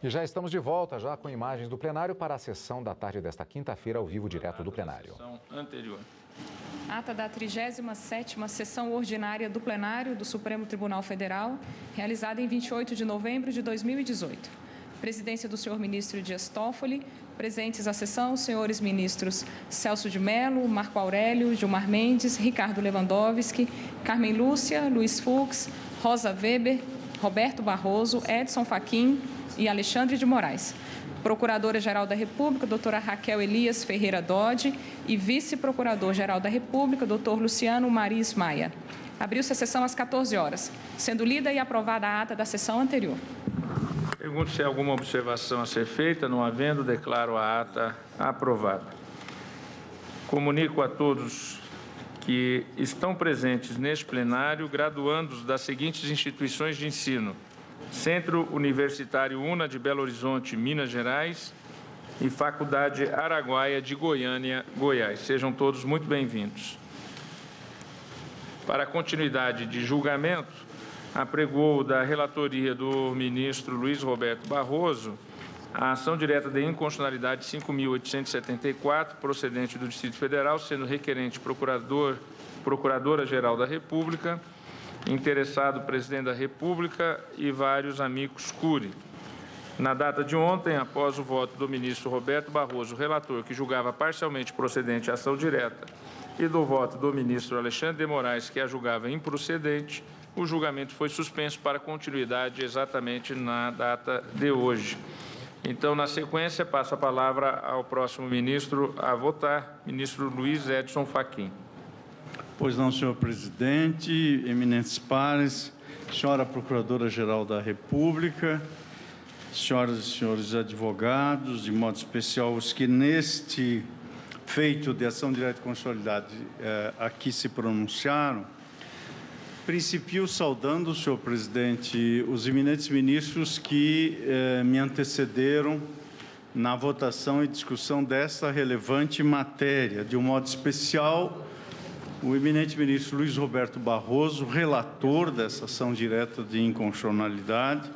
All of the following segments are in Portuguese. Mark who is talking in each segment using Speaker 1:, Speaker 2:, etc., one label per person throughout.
Speaker 1: E já estamos de volta, já com imagens do plenário para a sessão da tarde desta quinta-feira, ao vivo, direto do plenário.
Speaker 2: Ata da 37ª sessão ordinária do plenário do Supremo Tribunal Federal, realizada em 28 de novembro de 2018. Presidência do senhor ministro Dias Toffoli. Presentes à sessão, os senhores ministros Celso de Mello, Marco Aurélio, Gilmar Mendes, Ricardo Lewandowski, Carmen Lúcia, Luiz Fux, Rosa Weber, Roberto Barroso, Edson Fachin e Alexandre de Moraes. Procuradora-Geral da República, doutora Raquel Elias Ferreira Dodge, e Vice-Procurador-Geral da República, doutor Luciano Maris Maia. Abriu-se a sessão às 14 horas, sendo lida e aprovada a ata da sessão anterior.
Speaker 3: Pergunto se há alguma observação a ser feita. Não havendo, declaro a ata aprovada. Comunico a todos que estão presentes neste plenário graduandos das seguintes instituições de ensino: Centro Universitário UNA de Belo Horizonte, Minas Gerais, e Faculdade Araguaia de Goiânia, Goiás. Sejam todos muito bem-vindos. Para a continuidade de julgamento, apregou da relatoria do ministro Luiz Roberto Barroso a ação direta de inconstitucionalidade 5.874, procedente do Distrito Federal, sendo requerente Procuradora-Geral da República, interessado o Presidente da República e vários amigos curi. Na data de ontem, após o voto do ministro Roberto Barroso, relator, que julgava parcialmente procedente a ação direta, e do voto do ministro Alexandre de Moraes, que a julgava improcedente, o julgamento foi suspenso para continuidade exatamente na data de hoje. Então, na sequência, passo a palavra ao próximo ministro a votar, ministro Luiz Edson Fachin.
Speaker 4: Pois não, senhor presidente, eminentes pares, senhora Procuradora-Geral da República, senhoras e senhores advogados, de modo especial os que neste feito de ação direta de constitucionalidade aqui se pronunciaram, principio saudando, senhor presidente, os eminentes ministros que me antecederam na votação e discussão dessa relevante matéria, de um modo especial o eminente ministro Luiz Roberto Barroso, relator dessa ação direta de inconstitucionalidade,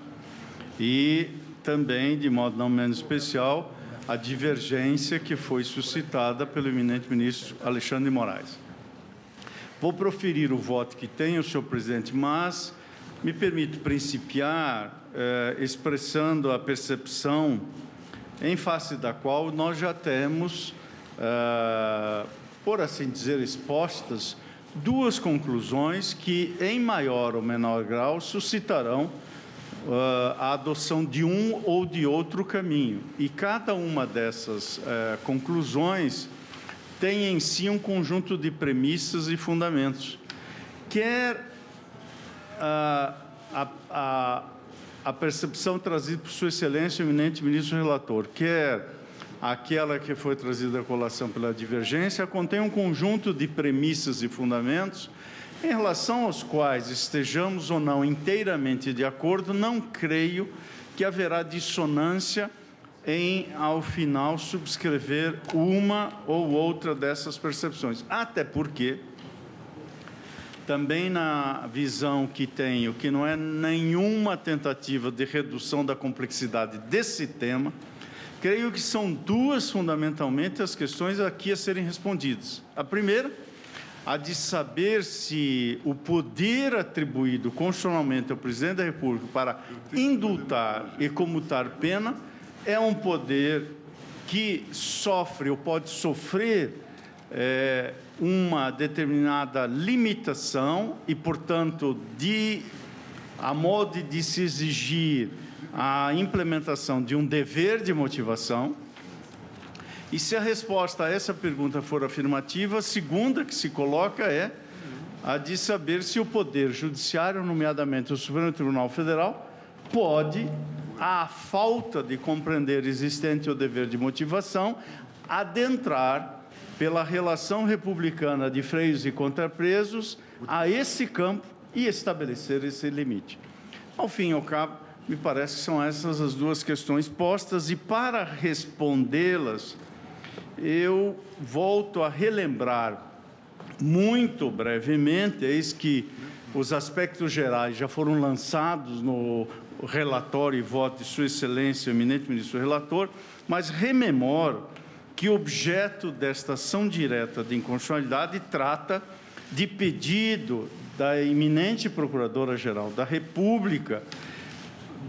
Speaker 4: e também, de modo não menos especial, a divergência que foi suscitada pelo eminente ministro Alexandre de Moraes. Vou proferir o voto que tenho, senhor presidente, mas me permito principiar expressando a percepção em face da qual nós já temos, por assim dizer, expostas duas conclusões que, em maior ou menor grau, suscitarão a adoção de um ou de outro caminho. E cada uma dessas conclusões tem em si um conjunto de premissas e fundamentos. Quer a percepção trazida por Sua Excelência, o eminente ministro relator, quer aquela que foi trazida à colação pela divergência, contém um conjunto de premissas e fundamentos em relação aos quais estejamos ou não inteiramente de acordo. Não creio que haverá dissonância em, ao final, subscrever uma ou outra dessas percepções. Até porque, também na visão que tenho, que não é nenhuma tentativa de redução da complexidade desse tema, creio que são duas, fundamentalmente, as questões aqui a serem respondidas. A primeira, a de saber se o poder atribuído constitucionalmente ao Presidente da República para indultar e comutar pena é um poder que sofre ou pode sofrer uma determinada limitação e, portanto, a modo de se exigir a implementação de um dever de motivação. E se a resposta a essa pergunta for afirmativa, a segunda que se coloca é a de saber se o Poder Judiciário, nomeadamente o Supremo Tribunal Federal, pode, à falta de compreender existente o dever de motivação, adentrar pela relação republicana de freios e contrapresos a esse campo e estabelecer esse limite. Ao fim e ao cabo, me parece que são essas as duas questões postas, e para respondê-las, eu volto a relembrar muito brevemente, eis que os aspectos gerais já foram lançados no relatório e voto de Sua Excelência, o eminente ministro relator, mas rememoro que o objeto desta ação direta de inconstitucionalidade trata de pedido da eminente Procuradora-Geral da República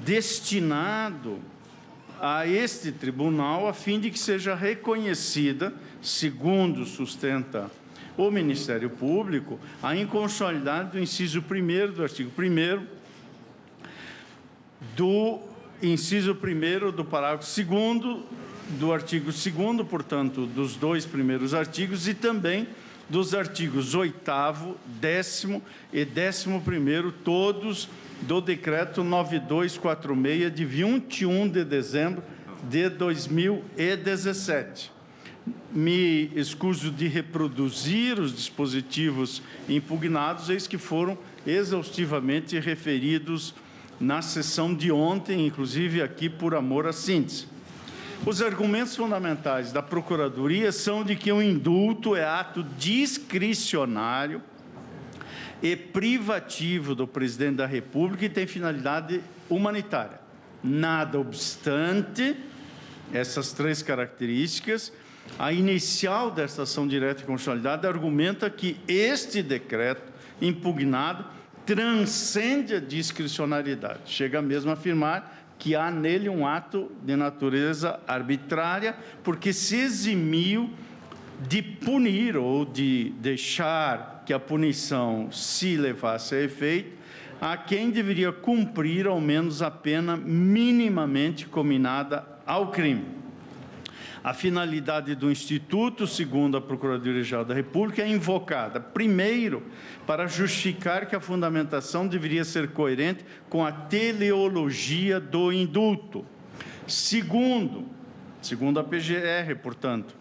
Speaker 4: destinado a este tribunal a fim de que seja reconhecida, segundo sustenta o Ministério Público, a inconstitucionalidade do inciso 1º do artigo 1º, do inciso 1º do parágrafo 2º do artigo 2º, portanto, dos dois primeiros artigos, e também dos artigos 8º, 10º e 11º, todos do Decreto 9246, de 21 de dezembro de 2017. Me escuso de reproduzir os dispositivos impugnados, eis que foram exaustivamente referidos na sessão de ontem, inclusive aqui por amor à síntese. Os argumentos fundamentais da Procuradoria são de que o indulto é ato discricionário e privativo do presidente da República e tem finalidade humanitária. Nada obstante essas três características, a inicial desta ação direta de constitucionalidade argumenta que este decreto impugnado transcende a discricionariedade. Chega mesmo a afirmar que há nele um ato de natureza arbitrária, porque se eximiu de punir ou de deixar que a punição se levasse a efeito a quem deveria cumprir ao menos a pena minimamente cominada ao crime. A finalidade do Instituto, segundo a Procuradoria-Geral da República, é invocada, primeiro, para justificar que a fundamentação deveria ser coerente com a teleologia do indulto. Segundo a PGR, portanto,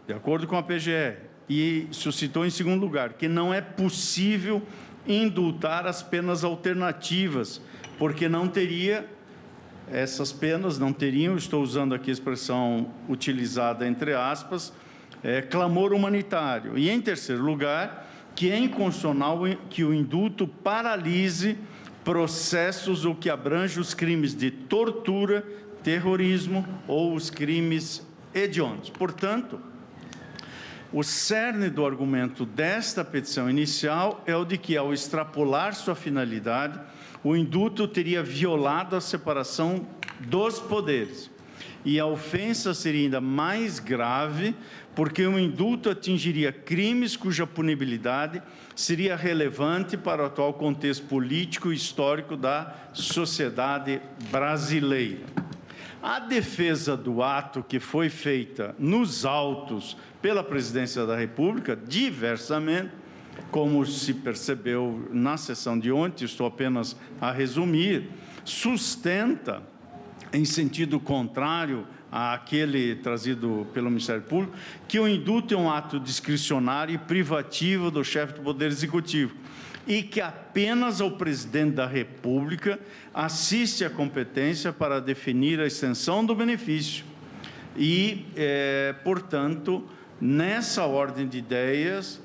Speaker 4: de acordo com a PGR, e suscitou em segundo lugar, que não é possível indultar as penas alternativas, porque não teria... Essas penas não teriam, estou usando aqui a expressão utilizada entre aspas, clamor humanitário. E, em terceiro lugar, que é inconstitucional que o indulto paralise processos ou que abrange os crimes de tortura, terrorismo ou os crimes hediondos. Portanto, o cerne do argumento desta petição inicial é o de que, ao extrapolar sua finalidade, o indulto teria violado a separação dos poderes. E a ofensa seria ainda mais grave, porque o indulto atingiria crimes cuja punibilidade seria relevante para o atual contexto político e histórico da sociedade brasileira. A defesa do ato que foi feita nos autos pela Presidência da República, diversamente, como se percebeu na sessão de ontem, estou apenas a resumir, sustenta, em sentido contrário àquele trazido pelo Ministério Público, que o indulto é um ato discricionário e privativo do chefe do Poder Executivo e que apenas o Presidente da República assiste à competência para definir a extensão do benefício. E, portanto, nessa ordem de ideias,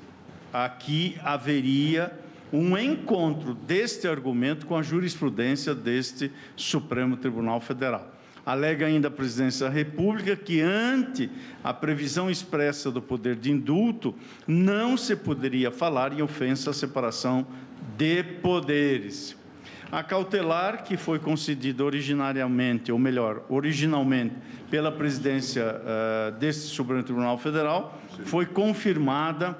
Speaker 4: aqui haveria um encontro deste argumento com a jurisprudência deste Supremo Tribunal Federal. Alega ainda a Presidência da República que, ante a previsão expressa do poder de indulto, não se poderia falar em ofensa à separação de poderes. A cautelar, que foi concedida originalmente pela presidência deste Supremo Tribunal Federal, foi confirmada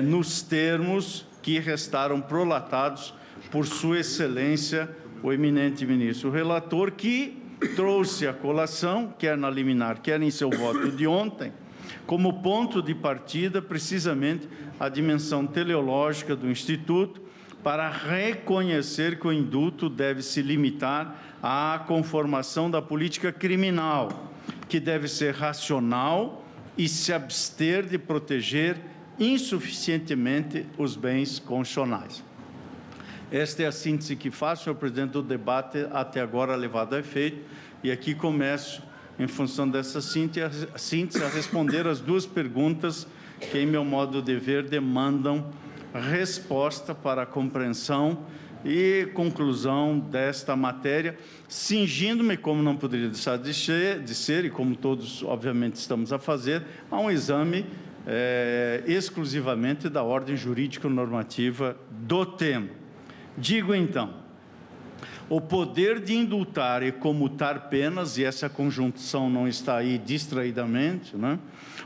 Speaker 4: nos termos que restaram prolatados por Sua Excelência, o eminente ministro relator, que trouxe a colação, quer na liminar, quer em seu voto de ontem, como ponto de partida, precisamente, a dimensão teleológica do Instituto, para reconhecer que o indulto deve se limitar à conformação da política criminal, que deve ser racional e se abster de proteger insuficientemente os bens constitucionais. Esta é a síntese que faço, senhor presidente, do debate até agora levado a efeito, e aqui começo, em função dessa síntese, a responder as duas perguntas que, em meu modo de ver, demandam resposta para a compreensão e conclusão desta matéria, cingindo-me, como não poderia deixar de ser, e como todos, obviamente, estamos a fazer, a um exame exclusivamente da ordem jurídico-normativa do tema. Digo, então, o poder de indultar e comutar penas, e essa conjunção não está aí distraidamente, né?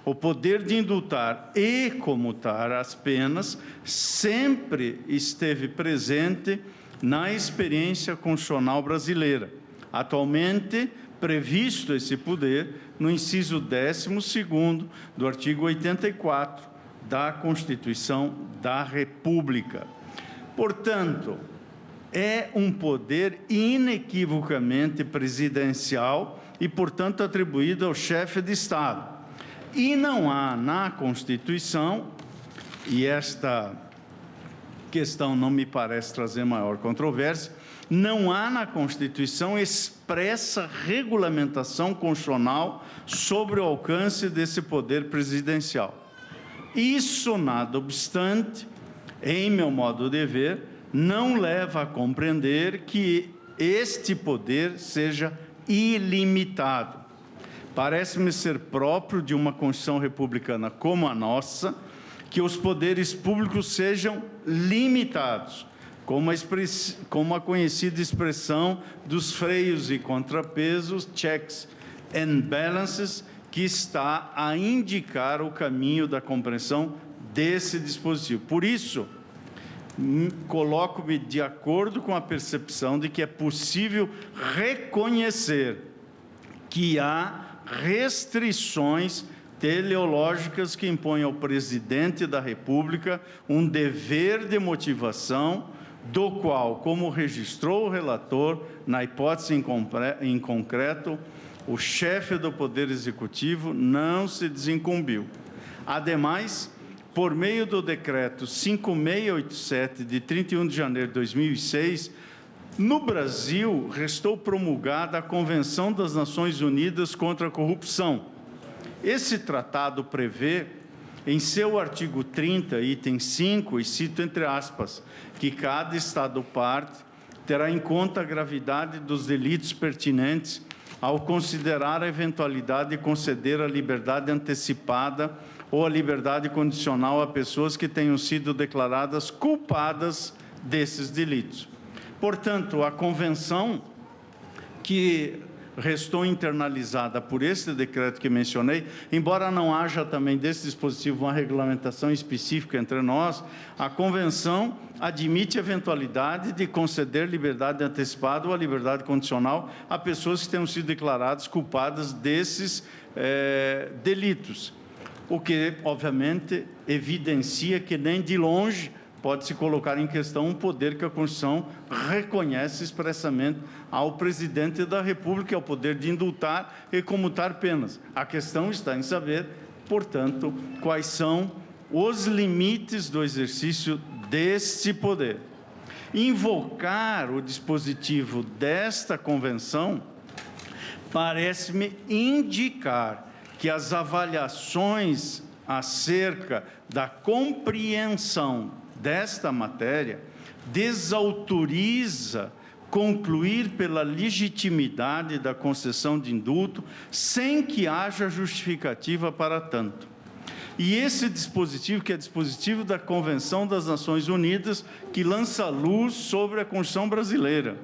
Speaker 4: O poder de indultar e comutar as penas sempre esteve presente na experiência constitucional brasileira. Atualmente, previsto esse poder no inciso 12º do artigo 84 da Constituição da República. Portanto, é um poder inequivocamente presidencial e, portanto, atribuído ao chefe de Estado. E não há na Constituição, e esta questão não me parece trazer maior controvérsia, não há na Constituição expressa regulamentação constitucional sobre o alcance desse poder presidencial. Isso, nada obstante, em meu modo de ver, não leva a compreender que este poder seja ilimitado. Parece-me ser próprio de uma Constituição republicana como a nossa, que os poderes públicos sejam limitados, como a conhecida expressão dos freios e contrapesos, checks and balances, que está a indicar o caminho da compreensão desse dispositivo. Por isso, coloco-me de acordo com a percepção de que é possível reconhecer que há restrições teleológicas que impõem ao presidente da República um dever de motivação, do qual, como registrou o relator, na hipótese em concreto, o chefe do Poder Executivo não se desincumbiu. Ademais, por meio do decreto 5687, de 31 de janeiro de 2006, no Brasil, restou promulgada a Convenção das Nações Unidas contra a Corrupção. Esse tratado prevê, em seu artigo 30, item 5, e cito entre aspas, que cada Estado-parte terá em conta a gravidade dos delitos pertinentes ao considerar a eventualidade de conceder a liberdade antecipada ou a liberdade condicional a pessoas que tenham sido declaradas culpadas desses delitos. Portanto, a convenção que restou internalizada por esse decreto que mencionei, embora não haja também desse dispositivo uma regulamentação específica entre nós, a convenção admite a eventualidade de conceder liberdade antecipada ou a liberdade condicional a pessoas que tenham sido declaradas culpadas desses delitos, o que, obviamente, evidencia que nem de longe pode-se colocar em questão um poder que a Constituição reconhece expressamente ao presidente da República, que é o poder de indultar e comutar penas. A questão está em saber, portanto, quais são os limites do exercício deste poder. Invocar o dispositivo desta convenção parece-me indicar que as avaliações acerca da compreensão desta matéria desautoriza concluir pela legitimidade da concessão de indulto sem que haja justificativa para tanto. E esse dispositivo, que é dispositivo da Convenção das Nações Unidas, que lança luz sobre a Constituição brasileira,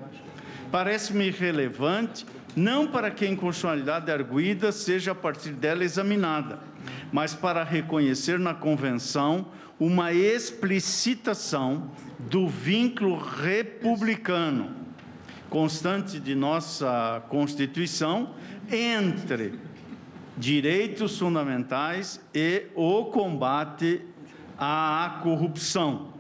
Speaker 4: parece-me relevante não para que a inconstitucionalidade arguida seja a partir dela examinada, mas para reconhecer na Convenção uma explicitação do vínculo republicano, constante de nossa Constituição, entre direitos fundamentais e o combate à corrupção.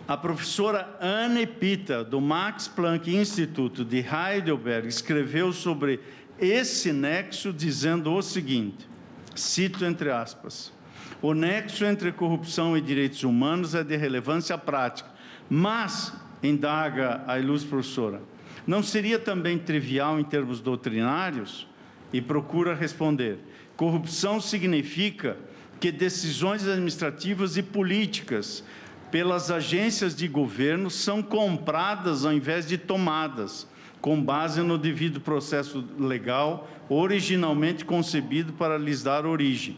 Speaker 4: A professora Anne Pitta, do Max Planck Instituto de Heidelberg, escreveu sobre esse nexo dizendo o seguinte, cito entre aspas, o nexo entre corrupção e direitos humanos é de relevância prática, mas, indaga a ilustre professora, não seria também trivial em termos doutrinários? E procura responder, corrupção significa que decisões administrativas e políticas pelas agências de governo são compradas ao invés de tomadas, com base no devido processo legal originalmente concebido para lhes dar origem.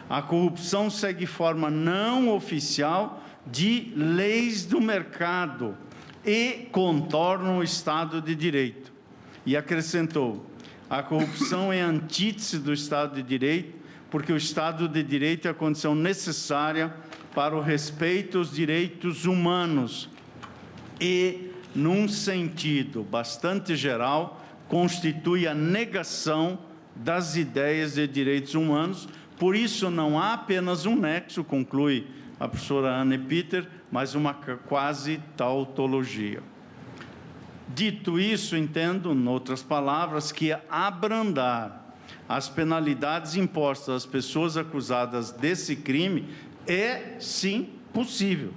Speaker 4: A corrupção segue forma não oficial de leis do mercado e contorna o Estado de Direito. E acrescentou, a corrupção é a antítese do Estado de Direito, porque o Estado de Direito é a condição necessária para o respeito aos direitos humanos e, num sentido bastante geral, constitui a negação das ideias de direitos humanos. Por isso, não há apenas um nexo, conclui a professora Anne Peter, mas uma quase tautologia. Dito isso, entendo, em outras palavras, que abrandar as penalidades impostas às pessoas acusadas desse crime é, sim, possível,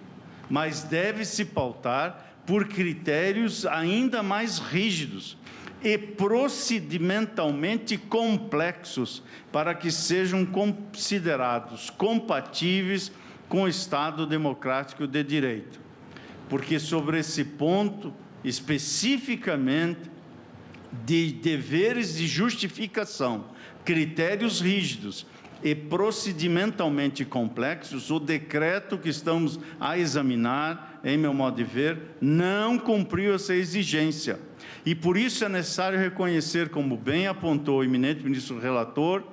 Speaker 4: mas deve se pautar por critérios ainda mais rígidos e procedimentalmente complexos para que sejam considerados compatíveis com o Estado democrático de direito. Porque sobre esse ponto, especificamente, de deveres de justificação, critérios rígidos e procedimentalmente complexos, o decreto que estamos a examinar, em meu modo de ver, não cumpriu essa exigência. E por isso é necessário reconhecer, como bem apontou o eminente ministro relator,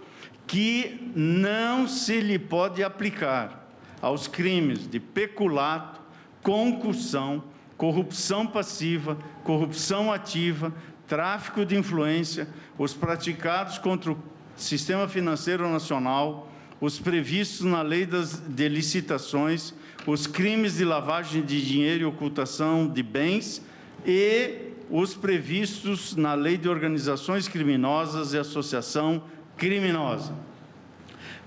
Speaker 4: que não se lhe pode aplicar aos crimes de peculato, concussão, corrupção passiva, corrupção ativa, tráfico de influência, os praticados contra o Sistema Financeiro Nacional, os previstos na Lei de Licitações, os crimes de lavagem de dinheiro e ocultação de bens e os previstos na Lei de Organizações Criminosas e Associação Criminosa.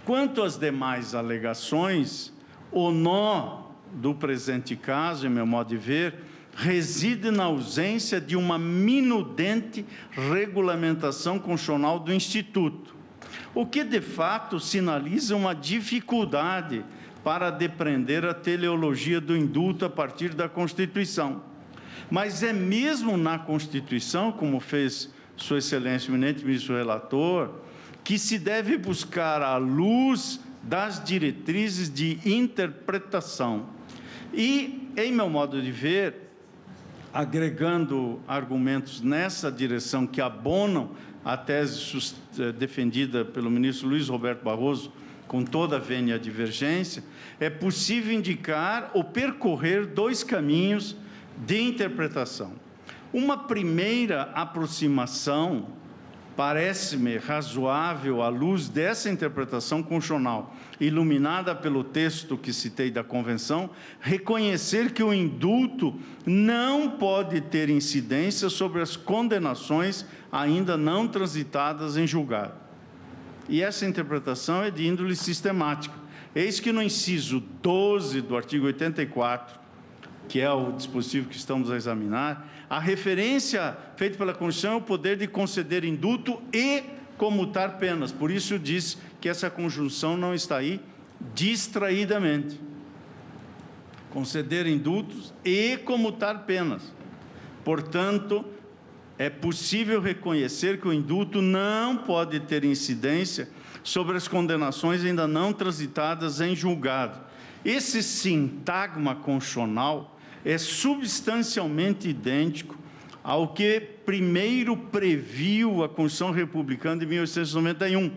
Speaker 4: Quanto às demais alegações, o nó do presente caso, em meu modo de ver, reside na ausência de uma minudente regulamentação constitucional do Instituto, o que, de fato, sinaliza uma dificuldade para depreender a teleologia do indulto a partir da Constituição. Mas é mesmo na Constituição, como fez Sua Excelência, o eminente ministro relator, que se deve buscar a luz das diretrizes de interpretação. E, em meu modo de ver, agregando argumentos nessa direção que abonam a tese defendida pelo ministro Luiz Roberto Barroso, com toda a vênia e divergência, é possível indicar ou percorrer dois caminhos de interpretação. Uma primeira aproximação parece-me razoável à luz dessa interpretação constitucional, iluminada pelo texto que citei da Convenção, reconhecer que o indulto não pode ter incidência sobre as condenações ainda não transitadas em julgado. E essa interpretação é de índole sistemática. Eis que no inciso 12 do artigo 84, que é o dispositivo que estamos a examinar, a referência feita pela Constituição é o poder de conceder indulto e comutar penas. Por isso diz que essa conjunção não está aí distraidamente. Conceder indultos e comutar penas. Portanto, é possível reconhecer que o indulto não pode ter incidência sobre as condenações ainda não transitadas em julgado. Esse sintagma constitucional é substancialmente idêntico ao que primeiro previu a Constituição Republicana de 1891,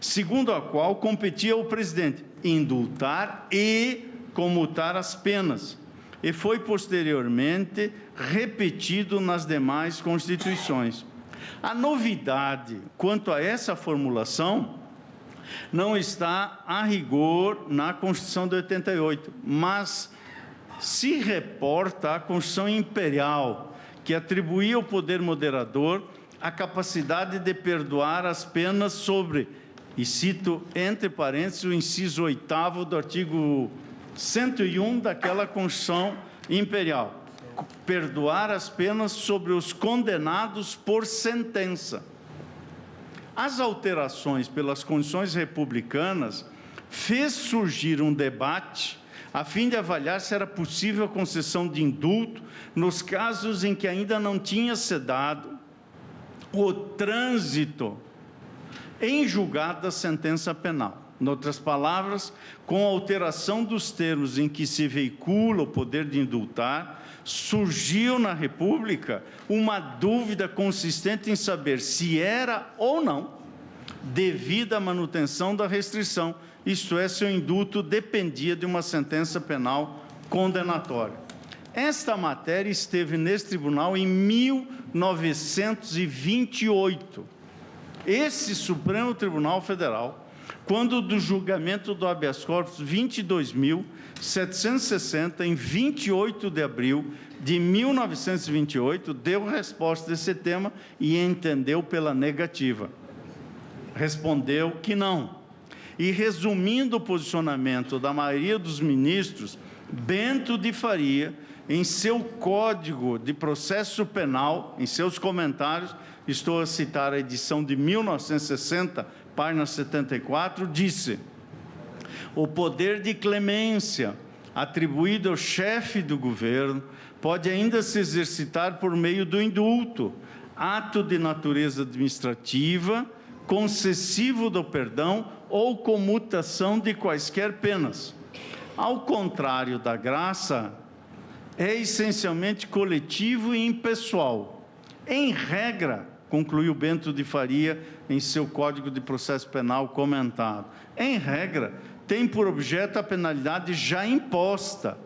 Speaker 4: segundo a qual competia ao presidente indultar e comutar as penas, e foi posteriormente repetido nas demais constituições. A novidade quanto a essa formulação não está a rigor na Constituição de 88, mas se reporta à Constituição Imperial, que atribuía ao poder moderador a capacidade de perdoar as penas sobre, e cito entre parênteses o inciso 8º do artigo 101 daquela Constituição Imperial, perdoar as penas sobre os condenados por sentença. As alterações pelas condições republicanas fez surgir um debate a fim de avaliar se era possível a concessão de indulto nos casos em que ainda não tinha se dado o trânsito em julgado da sentença penal. Em outras palavras, com a alteração dos termos em que se veicula o poder de indultar, surgiu na República uma dúvida consistente em saber se era ou não devida à manutenção da restrição, isto é, se o indulto dependia de uma sentença penal condenatória. Esta matéria esteve nesse tribunal em 1928. Esse Supremo Tribunal Federal, quando do julgamento do habeas corpus 22.760, em 28 de abril de 1928, deu resposta desse tema e entendeu pela negativa. Respondeu que não. E, resumindo o posicionamento da maioria dos ministros, Bento de Faria, em seu Código de Processo Penal, em seus comentários, estou a citar a edição de 1960, página 74, disse: o poder de clemência atribuído ao chefe do governo pode ainda se exercitar por meio do indulto, ato de natureza administrativa, concessivo do perdão ou comutação de quaisquer penas. Ao contrário da graça, é essencialmente coletivo e impessoal. Em regra, concluiu Bento de Faria em seu Código de Processo Penal comentado, em regra, tem por objeto a penalidade já imposta,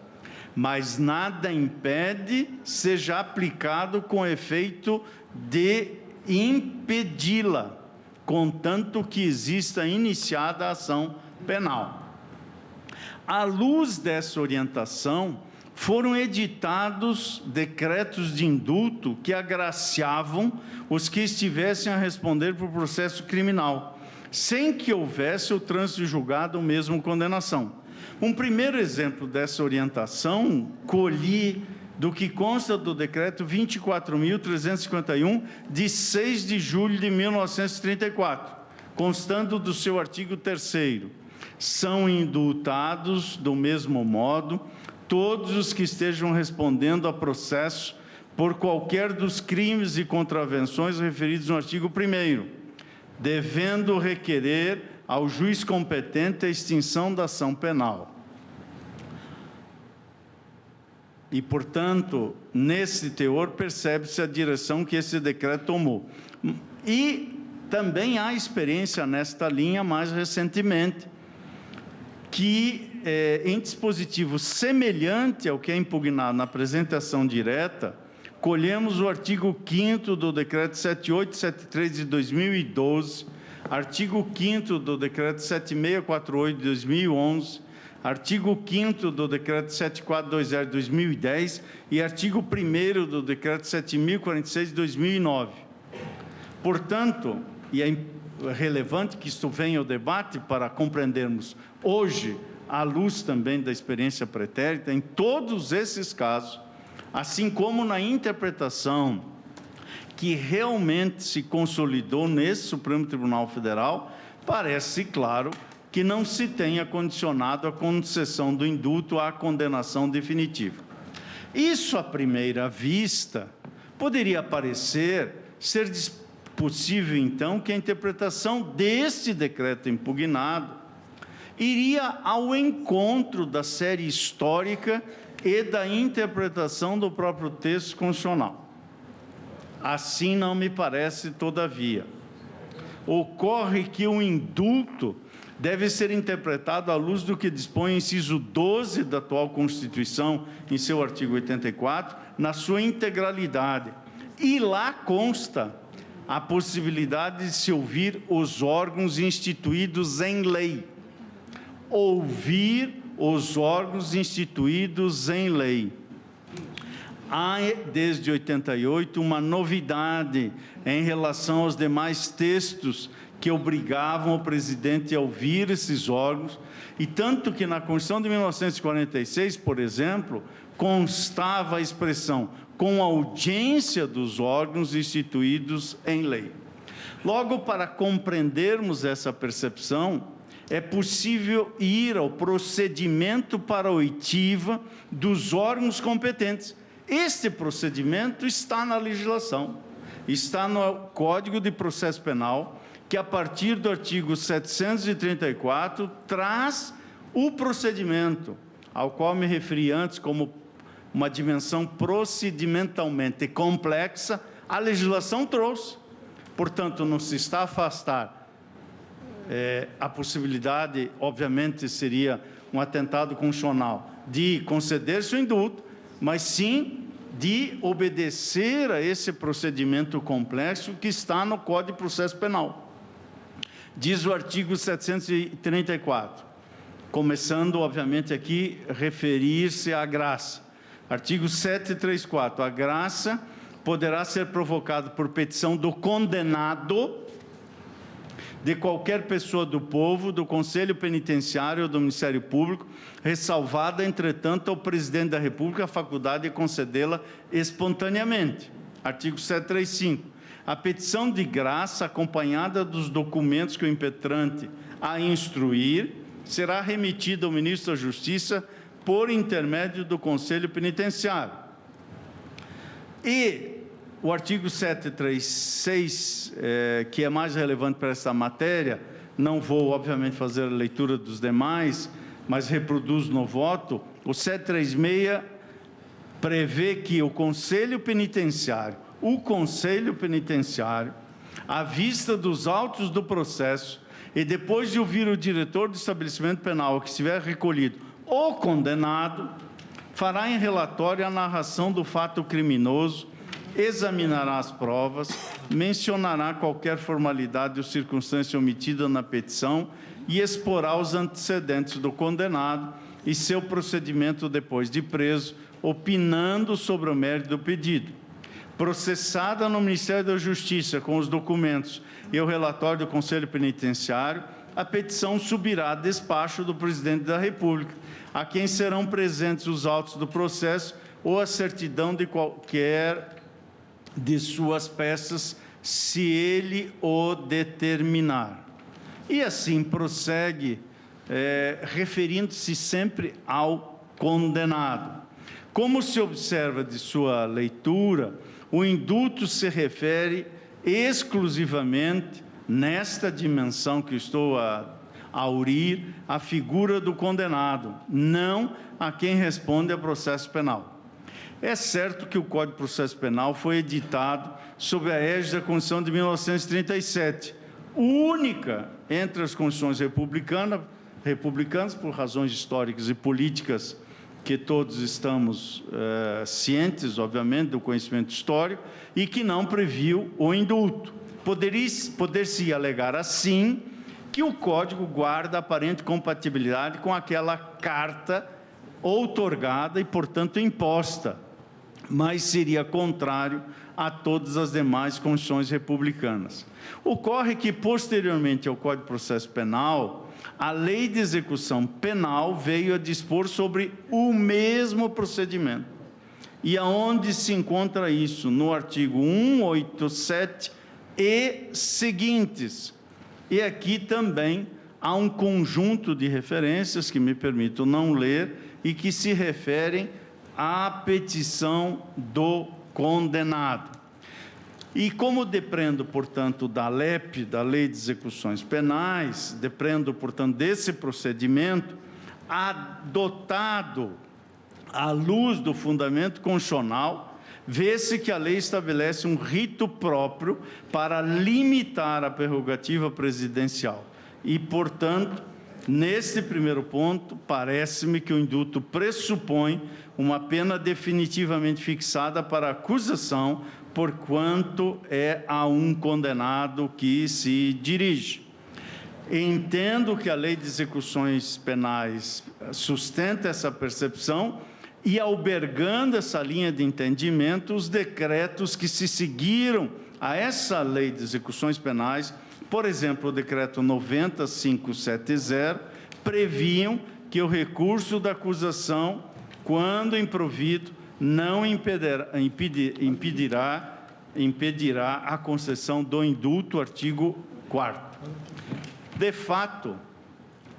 Speaker 4: mas nada impede seja aplicado com efeito de impedi-la, contanto que exista iniciada a ação penal. À luz dessa orientação, foram editados decretos de indulto que agraciavam os que estivessem a responder por processo criminal, sem que houvesse o trânsito julgado ou mesmo condenação. Um primeiro exemplo dessa orientação colhi do que consta do decreto 24.351, de 6 de julho de 1934, constando do seu artigo 3º. São indultados, do mesmo modo, todos os que estejam respondendo a processo por qualquer dos crimes e contravenções referidos no artigo 1º, devendo requerer ao juiz competente a extinção da ação penal. E, portanto, nesse teor, percebe-se a direção que esse decreto tomou. E também há experiência nesta linha mais recentemente, que em dispositivo semelhante ao que é impugnado na apresentação direta, colhemos o artigo 5º do Decreto 7873 de 2012, artigo 5º do Decreto 7648 de 2011, artigo 5º do Decreto 7420 de 2010 e artigo 1º do Decreto 7.046 de 2009. Portanto, e é relevante que isto venha ao debate para compreendermos hoje, à luz também da experiência pretérita, em todos esses casos, assim como na interpretação que realmente se consolidou nesse Supremo Tribunal Federal, parece claro que não se tenha condicionado a concessão do indulto à condenação definitiva. Isso, à primeira vista, poderia parecer ser possível, então, que a interpretação deste decreto impugnado iria ao encontro da série histórica e da interpretação do próprio texto constitucional. Assim não me parece, todavia. Ocorre que o indulto deve ser interpretado à luz do que dispõe o inciso 12 da atual Constituição, em seu artigo 84, na sua integralidade. E lá consta a possibilidade de se ouvir os órgãos instituídos em lei. Ouvir os órgãos instituídos em lei. Há, desde 88, uma novidade em relação aos demais textos que obrigavam o presidente a ouvir esses órgãos, e tanto que na Constituição de 1946, por exemplo, constava a expressão com audiência dos órgãos instituídos em lei. Logo, para compreendermos essa percepção, é possível ir ao procedimento para oitiva dos órgãos competentes. Este procedimento está na legislação, está no Código de Processo Penal, que a partir do artigo 734 traz o procedimento, ao qual me referi antes como uma dimensão procedimentalmente complexa, a legislação trouxe. Portanto, não se está a afastar a possibilidade, obviamente seria um atentado constitucional, de conceder-se o indulto, mas sim de obedecer a esse procedimento complexo que está no Código de Processo Penal. Diz o artigo 734, começando, obviamente, aqui, referir-se à graça. Artigo 734, a graça poderá ser provocada por petição do condenado, de qualquer pessoa do povo, do Conselho Penitenciário ou do Ministério Público, ressalvada, entretanto, ao Presidente da República a faculdade de concedê-la espontaneamente. Artigo 735. A petição de graça, acompanhada dos documentos que o impetrante a instruir, será remetida ao Ministro da Justiça por intermédio do Conselho Penitenciário. E o artigo 736, que é mais relevante para essa matéria, não vou, obviamente, fazer a leitura dos demais, mas reproduzo no voto. O 736 prevê que o Conselho Penitenciário, à vista dos autos do processo e depois de ouvir o diretor do estabelecimento penal que estiver recolhido o condenado, fará em relatório a narração do fato criminoso, examinará as provas, mencionará qualquer formalidade ou circunstância omitida na petição e exporá os antecedentes do condenado e seu procedimento depois de preso, opinando sobre o mérito do pedido. Processada no Ministério da Justiça com os documentos e o relatório do Conselho Penitenciário, a petição subirá a despacho do Presidente da República, a quem serão presentes os autos do processo ou a certidão de qualquer de suas peças, se ele o determinar. E assim prossegue, referindo-se sempre ao condenado. Como se observa de sua leitura, o indulto se refere exclusivamente, nesta dimensão que estou a aurir, à figura do condenado, não a quem responde a processo penal. É certo que o Código de Processo Penal foi editado sob a égide da Constituição de 1937, única entre as constituições republicanas, por razões históricas e políticas que todos estamos cientes, obviamente, do conhecimento histórico, e que não previu o indulto. Poder-se alegar, assim, que o Código guarda aparente compatibilidade com aquela carta outorgada e, portanto, imposta, mas seria contrário a todas as demais constituições republicanas. Ocorre que, posteriormente ao Código de Processo Penal, a Lei de Execução Penal veio a dispor sobre o mesmo procedimento. E aonde se encontra isso? No artigo 187 e seguintes. E aqui também há um conjunto de referências que me permito não ler e que se referem à petição do condenado. E como depreendo, portanto, da LEP, da Lei de Execuções Penais, depreendo, portanto, desse procedimento, adotado à luz do fundamento constitucional, vê-se que a lei estabelece um rito próprio para limitar a prerrogativa presidencial. E, portanto, nesse primeiro ponto, parece-me que o indulto pressupõe uma pena definitivamente fixada para a acusação, porquanto é a um condenado que se dirige. Entendo que a Lei de Execuções Penais sustenta essa percepção e, albergando essa linha de entendimento, os decretos que se seguiram a essa Lei de Execuções Penais, por exemplo, o decreto 90570, previam que o recurso da acusação, quando improvido, não impedirá a concessão do indulto, artigo 4º. De fato,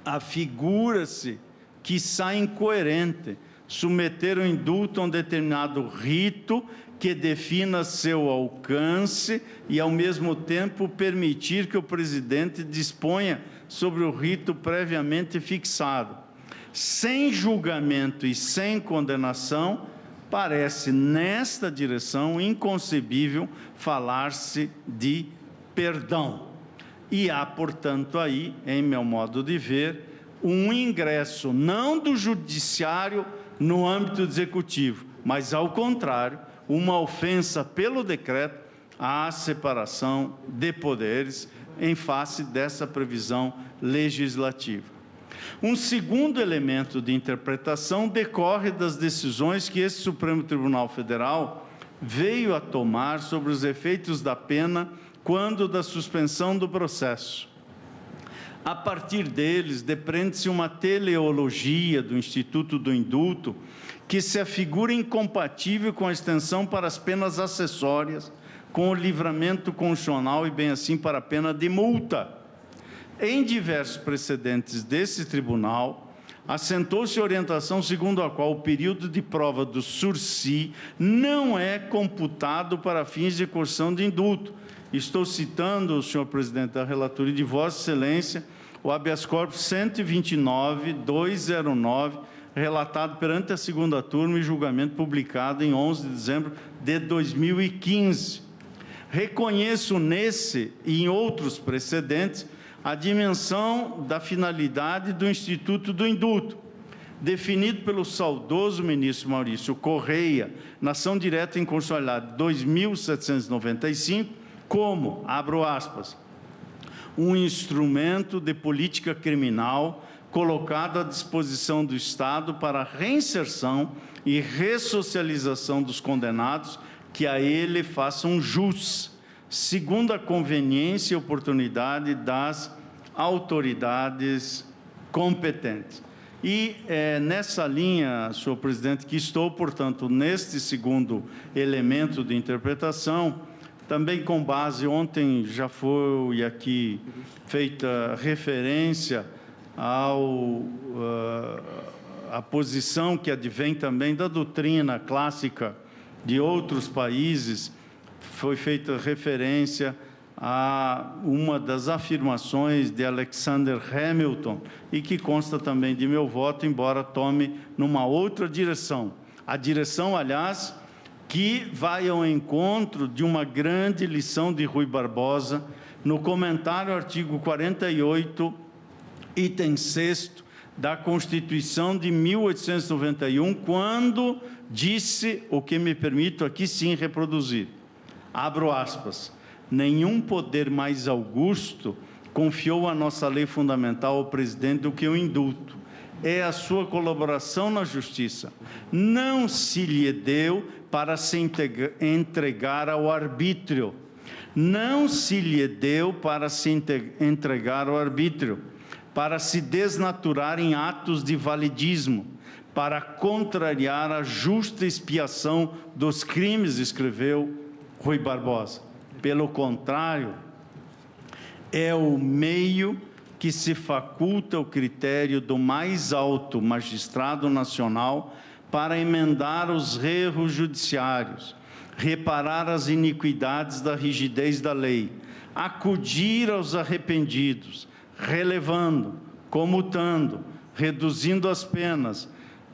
Speaker 4: afigura-se que sai incoerente submeter o indulto a um determinado rito que defina seu alcance e, ao mesmo tempo, permitir que o presidente disponha sobre o rito previamente fixado. Sem julgamento e sem condenação, parece, nesta direção, inconcebível falar-se de perdão. E há, portanto, aí, em meu modo de ver, um ingresso não do judiciário no âmbito executivo, mas, ao contrário, uma ofensa pelo decreto à separação de poderes em face dessa previsão legislativa. Um segundo elemento de interpretação decorre das decisões que esse Supremo Tribunal Federal veio a tomar sobre os efeitos da pena quando da suspensão do processo. A partir deles, depreende-se uma teleologia do Instituto do Indulto que se afigura incompatível com a extensão para as penas acessórias, com o livramento constitucional e, bem assim, para a pena de multa. Em diversos precedentes desse tribunal, assentou-se a orientação segundo a qual o período de prova do sursi não é computado para fins de coerção de indulto. Estou citando, senhor presidente da relatoria, de Vossa Excelência, o habeas corpus 129.209, relatado perante a segunda turma e julgamento publicado em 11 de dezembro de 2015. Reconheço nesse e em outros precedentes a dimensão da finalidade do Instituto do Indulto, definido pelo saudoso ministro Maurício Correia, na ação direta em constitucionalidade 2795, como, abro aspas, um instrumento de política criminal colocado à disposição do Estado para a reinserção e ressocialização dos condenados que a ele façam jus, segundo a conveniência e oportunidade das autoridades competentes. E nessa linha, senhor presidente, que estou, portanto, neste segundo elemento de interpretação, também com base, ontem já foi aqui feita referência à posição que advém também da doutrina clássica de outros países, foi feita referência a uma das afirmações de Alexander Hamilton e que consta também de meu voto, embora tome numa outra direção. A direção, aliás, que vai ao encontro de uma grande lição de Rui Barbosa no comentário ao artigo 48, item 6º da Constituição de 1891, quando disse o que me permito aqui sim reproduzir. Abro aspas. Nenhum poder mais augusto confiou a nossa lei fundamental ao presidente do que o indulto. É a sua colaboração na justiça. Não se lhe deu para se entregar ao arbítrio. Não se lhe deu para se entregar ao arbítrio, para se desnaturar em atos de validismo, para contrariar a justa expiação dos crimes, escreveu Rui Barbosa. Pelo contrário, é o meio que se faculta o critério do mais alto magistrado nacional para emendar os erros judiciários, reparar as iniquidades da rigidez da lei, acudir aos arrependidos, relevando, comutando, reduzindo as penas,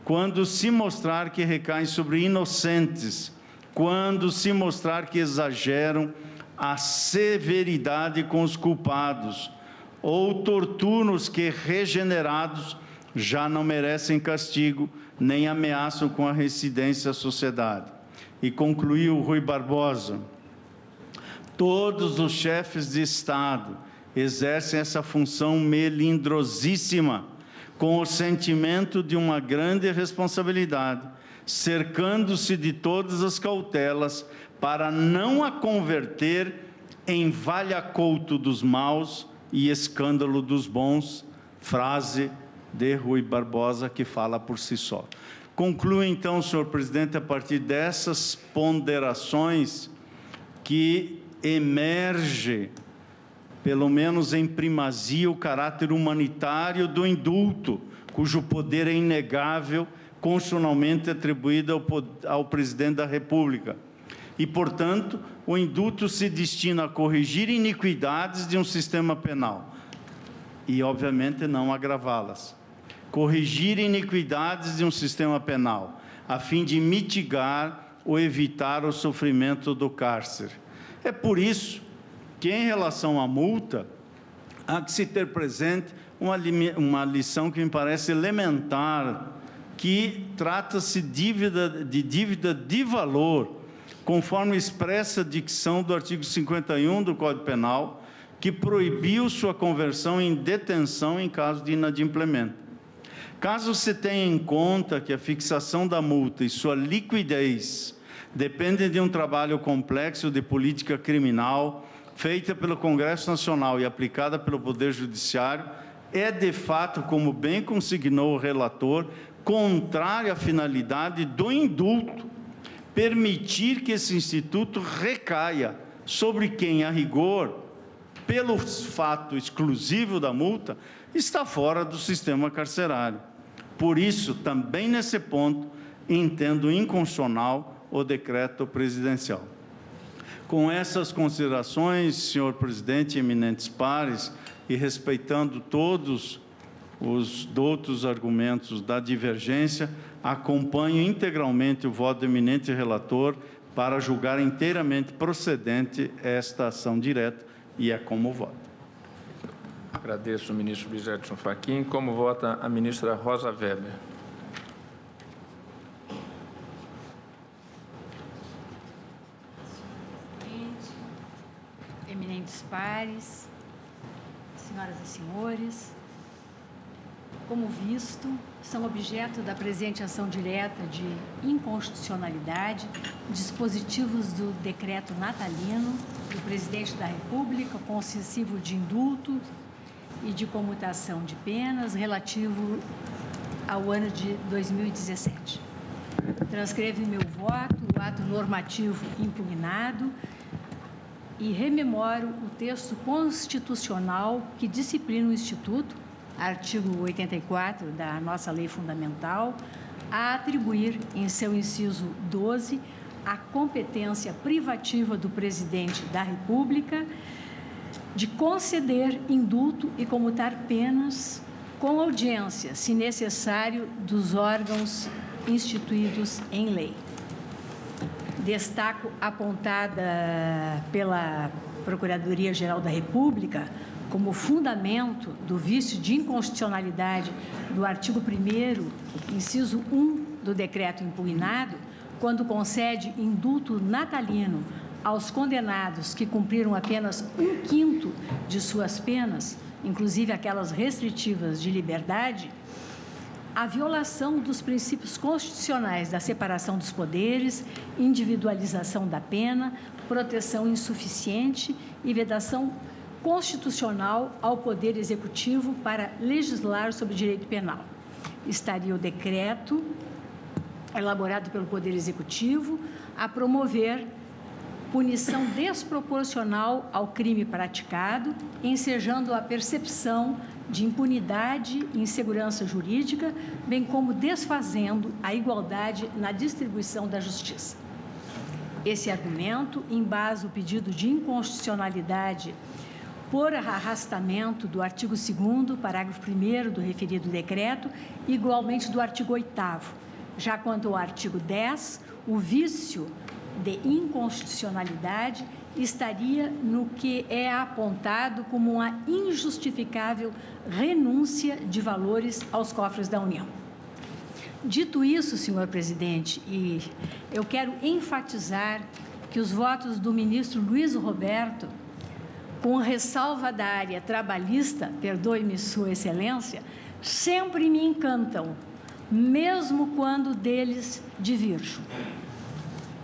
Speaker 4: quando se mostrar que recaem sobre inocentes, quando se mostrar que exageram a severidade com os culpados, ou torturam os que, regenerados, já não merecem castigo, nem ameaçam com a reincidência à sociedade. E concluiu Rui Barbosa, todos os chefes de Estado exercem essa função melindrosíssima, com o sentimento de uma grande responsabilidade, cercando-se de todas as cautelas para não a converter em valha-couto dos maus e escândalo dos bons, frase de Rui Barbosa que fala por si só. Concluo então, senhor presidente, a partir dessas ponderações que emerge pelo menos em primazia, o caráter humanitário do indulto, cujo poder é inegável, constitucionalmente atribuído ao presidente da República. E, portanto, o indulto se destina a corrigir iniquidades de um sistema penal e, obviamente, não agravá-las. Corrigir iniquidades de um sistema penal, a fim de mitigar ou evitar o sofrimento do cárcere. É por isso que, em relação à multa, há que se ter presente uma lição que me parece elementar, que trata-se de dívida de valor, conforme expressa a dicção do artigo 51 do Código Penal, que proibiu sua conversão em detenção em caso de inadimplemento. Caso se tenha em conta que a fixação da multa e sua liquidez dependem de um trabalho complexo de política criminal, feita pelo Congresso Nacional e aplicada pelo Poder Judiciário, é de fato, como bem consignou o relator, contrária à finalidade do indulto, permitir que esse instituto recaia sobre quem, a rigor, pelo fato exclusivo da multa, está fora do sistema carcerário. Por isso, também nesse ponto, entendo inconstitucional o decreto presidencial. Com essas considerações, senhor presidente, eminentes pares, e respeitando todos os outros argumentos da divergência, acompanho integralmente o voto do eminente relator para julgar inteiramente procedente esta ação direta, e é como voto.
Speaker 3: Agradeço ao ministro Luiz Edson Fachin. Como vota a ministra Rosa Weber?
Speaker 5: Eminentes pares, senhoras e senhores, como visto, são objeto da presente ação direta de inconstitucionalidade dispositivos do decreto natalino do presidente da República, concessivo de indulto e de comutação de penas relativo ao ano de 2017. Transcrevo em meu voto o ato normativo impugnado e rememoro o texto constitucional que disciplina o Instituto, artigo 84 da nossa Lei Fundamental, a atribuir, em seu inciso 12, a competência privativa do Presidente da República de conceder indulto e comutar penas com audiência, se necessário, dos órgãos instituídos em lei. Destaco apontada pela Procuradoria-Geral da República como fundamento do vício de inconstitucionalidade do artigo 1º, inciso 1 do decreto impugnado, quando concede indulto natalino aos condenados que cumpriram apenas 1/5 de suas penas, inclusive aquelas restritivas de liberdade, a violação dos princípios constitucionais da separação dos poderes, individualização da pena, proteção insuficiente e vedação constitucional ao Poder Executivo para legislar sobre direito penal. Estaria o decreto elaborado pelo Poder Executivo a promover punição desproporcional ao crime praticado, ensejando a percepção de impunidade e insegurança jurídica, bem como desfazendo a igualdade na distribuição da justiça. Esse argumento embasa o pedido de inconstitucionalidade por arrastamento do artigo 2º, parágrafo 1º do referido decreto, igualmente do artigo 8º. Já quanto ao artigo 10, o vício de inconstitucionalidade estaria no que é apontado como uma injustificável renúncia de valores aos cofres da União. Dito isso, senhor presidente, e eu quero enfatizar que os votos do ministro Luiz Roberto, com ressalva da área trabalhista, perdoe-me sua excelência, sempre me encantam, mesmo quando deles divirjo.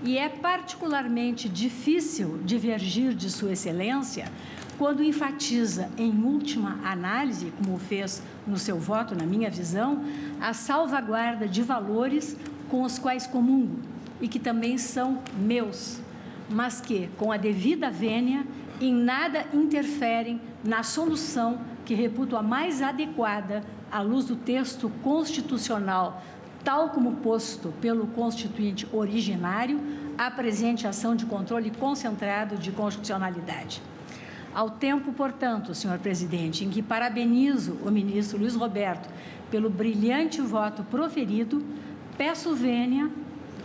Speaker 5: E é particularmente difícil divergir de sua excelência quando enfatiza, em última análise, como fez no seu voto, na minha visão, a salvaguarda de valores com os quais comungo e que também são meus, mas que, com a devida vênia, em nada interferem na solução que reputo a mais adequada à luz do texto constitucional, tal como posto pelo Constituinte originário, à presente ação de controle concentrado de constitucionalidade. Ao tempo, portanto, senhor presidente, em que parabenizo o ministro Luiz Roberto pelo brilhante voto proferido, peço vênia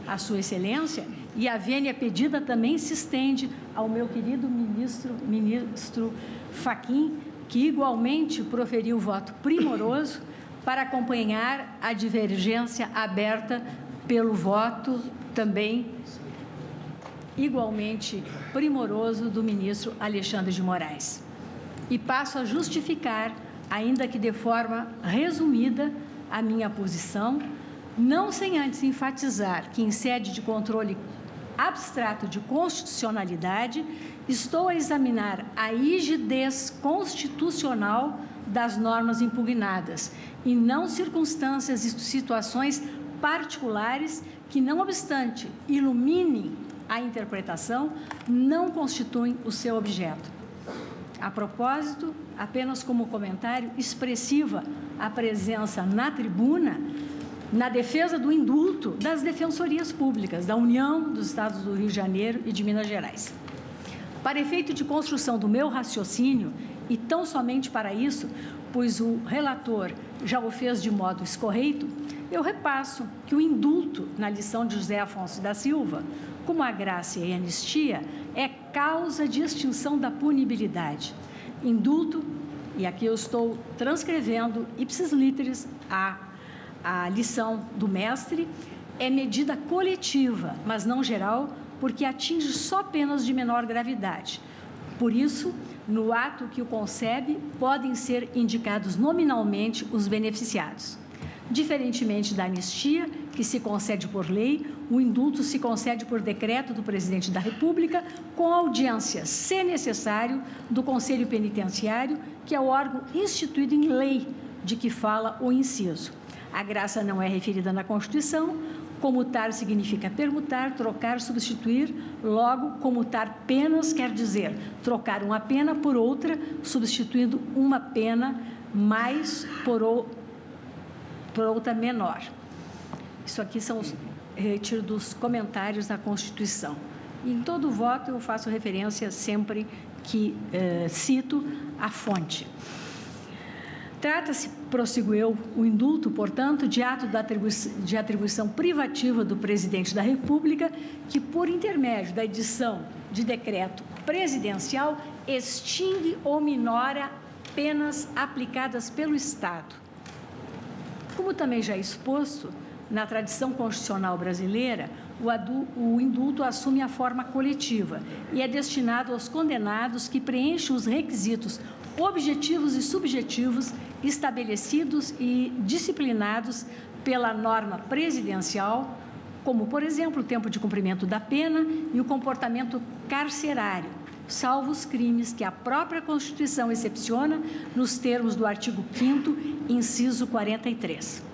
Speaker 5: à sua excelência, e a vênia pedida também se estende ao meu querido ministro Fachin, que igualmente proferiu voto primoroso para acompanhar a divergência aberta pelo voto também igualmente primoroso do ministro Alexandre de Moraes. E passo a justificar, ainda que de forma resumida, a minha posição, não sem antes enfatizar que, em sede de controle abstrato de constitucionalidade, estou a examinar a rigidez constitucional das normas impugnadas e não circunstâncias e situações particulares que, não obstante, iluminem a interpretação, não constituem o seu objeto. A propósito, apenas como comentário, expressiva a presença na tribuna na defesa do indulto das defensorias públicas da União, dos Estados do Rio de Janeiro e de Minas Gerais. Para efeito de construção do meu raciocínio, e tão somente para isso, pois o relator já o fez de modo escorreito, eu repasso que o indulto, na lição de José Afonso da Silva, como a graça e a anistia, é causa de extinção da punibilidade. Indulto, e aqui eu estou transcrevendo ipsis literis a lição do mestre, é medida coletiva, mas não geral, porque atinge só penas de menor gravidade. Por isso, no ato que o concebe, podem ser indicados nominalmente os beneficiados. Diferentemente da anistia, que se concede por lei, o indulto se concede por decreto do Presidente da República, com audiência, se necessário, do Conselho Penitenciário, que é o órgão instituído em lei de que fala o inciso. A graça não é referida na Constituição. Comutar significa permutar, trocar, substituir. Logo, comutar penas quer dizer trocar uma pena por outra, substituindo uma pena mais por outra menor. Isso aqui são os retiros dos comentários da Constituição. E em todo voto eu faço referência sempre que cito a fonte. Trata-se, prossigo eu, o indulto, portanto, de ato de atribuição privativa do Presidente da República, que, por intermédio da edição de decreto presidencial, extingue ou minora penas aplicadas pelo Estado. Como também já exposto, na tradição constitucional brasileira, o indulto assume a forma coletiva e é destinado aos condenados que preenchem os requisitos objetivos e subjetivos estabelecidos e disciplinados pela norma presidencial, como, por exemplo, o tempo de cumprimento da pena e o comportamento carcerário, salvo os crimes que a própria Constituição excepciona nos termos do artigo 5º, inciso 43.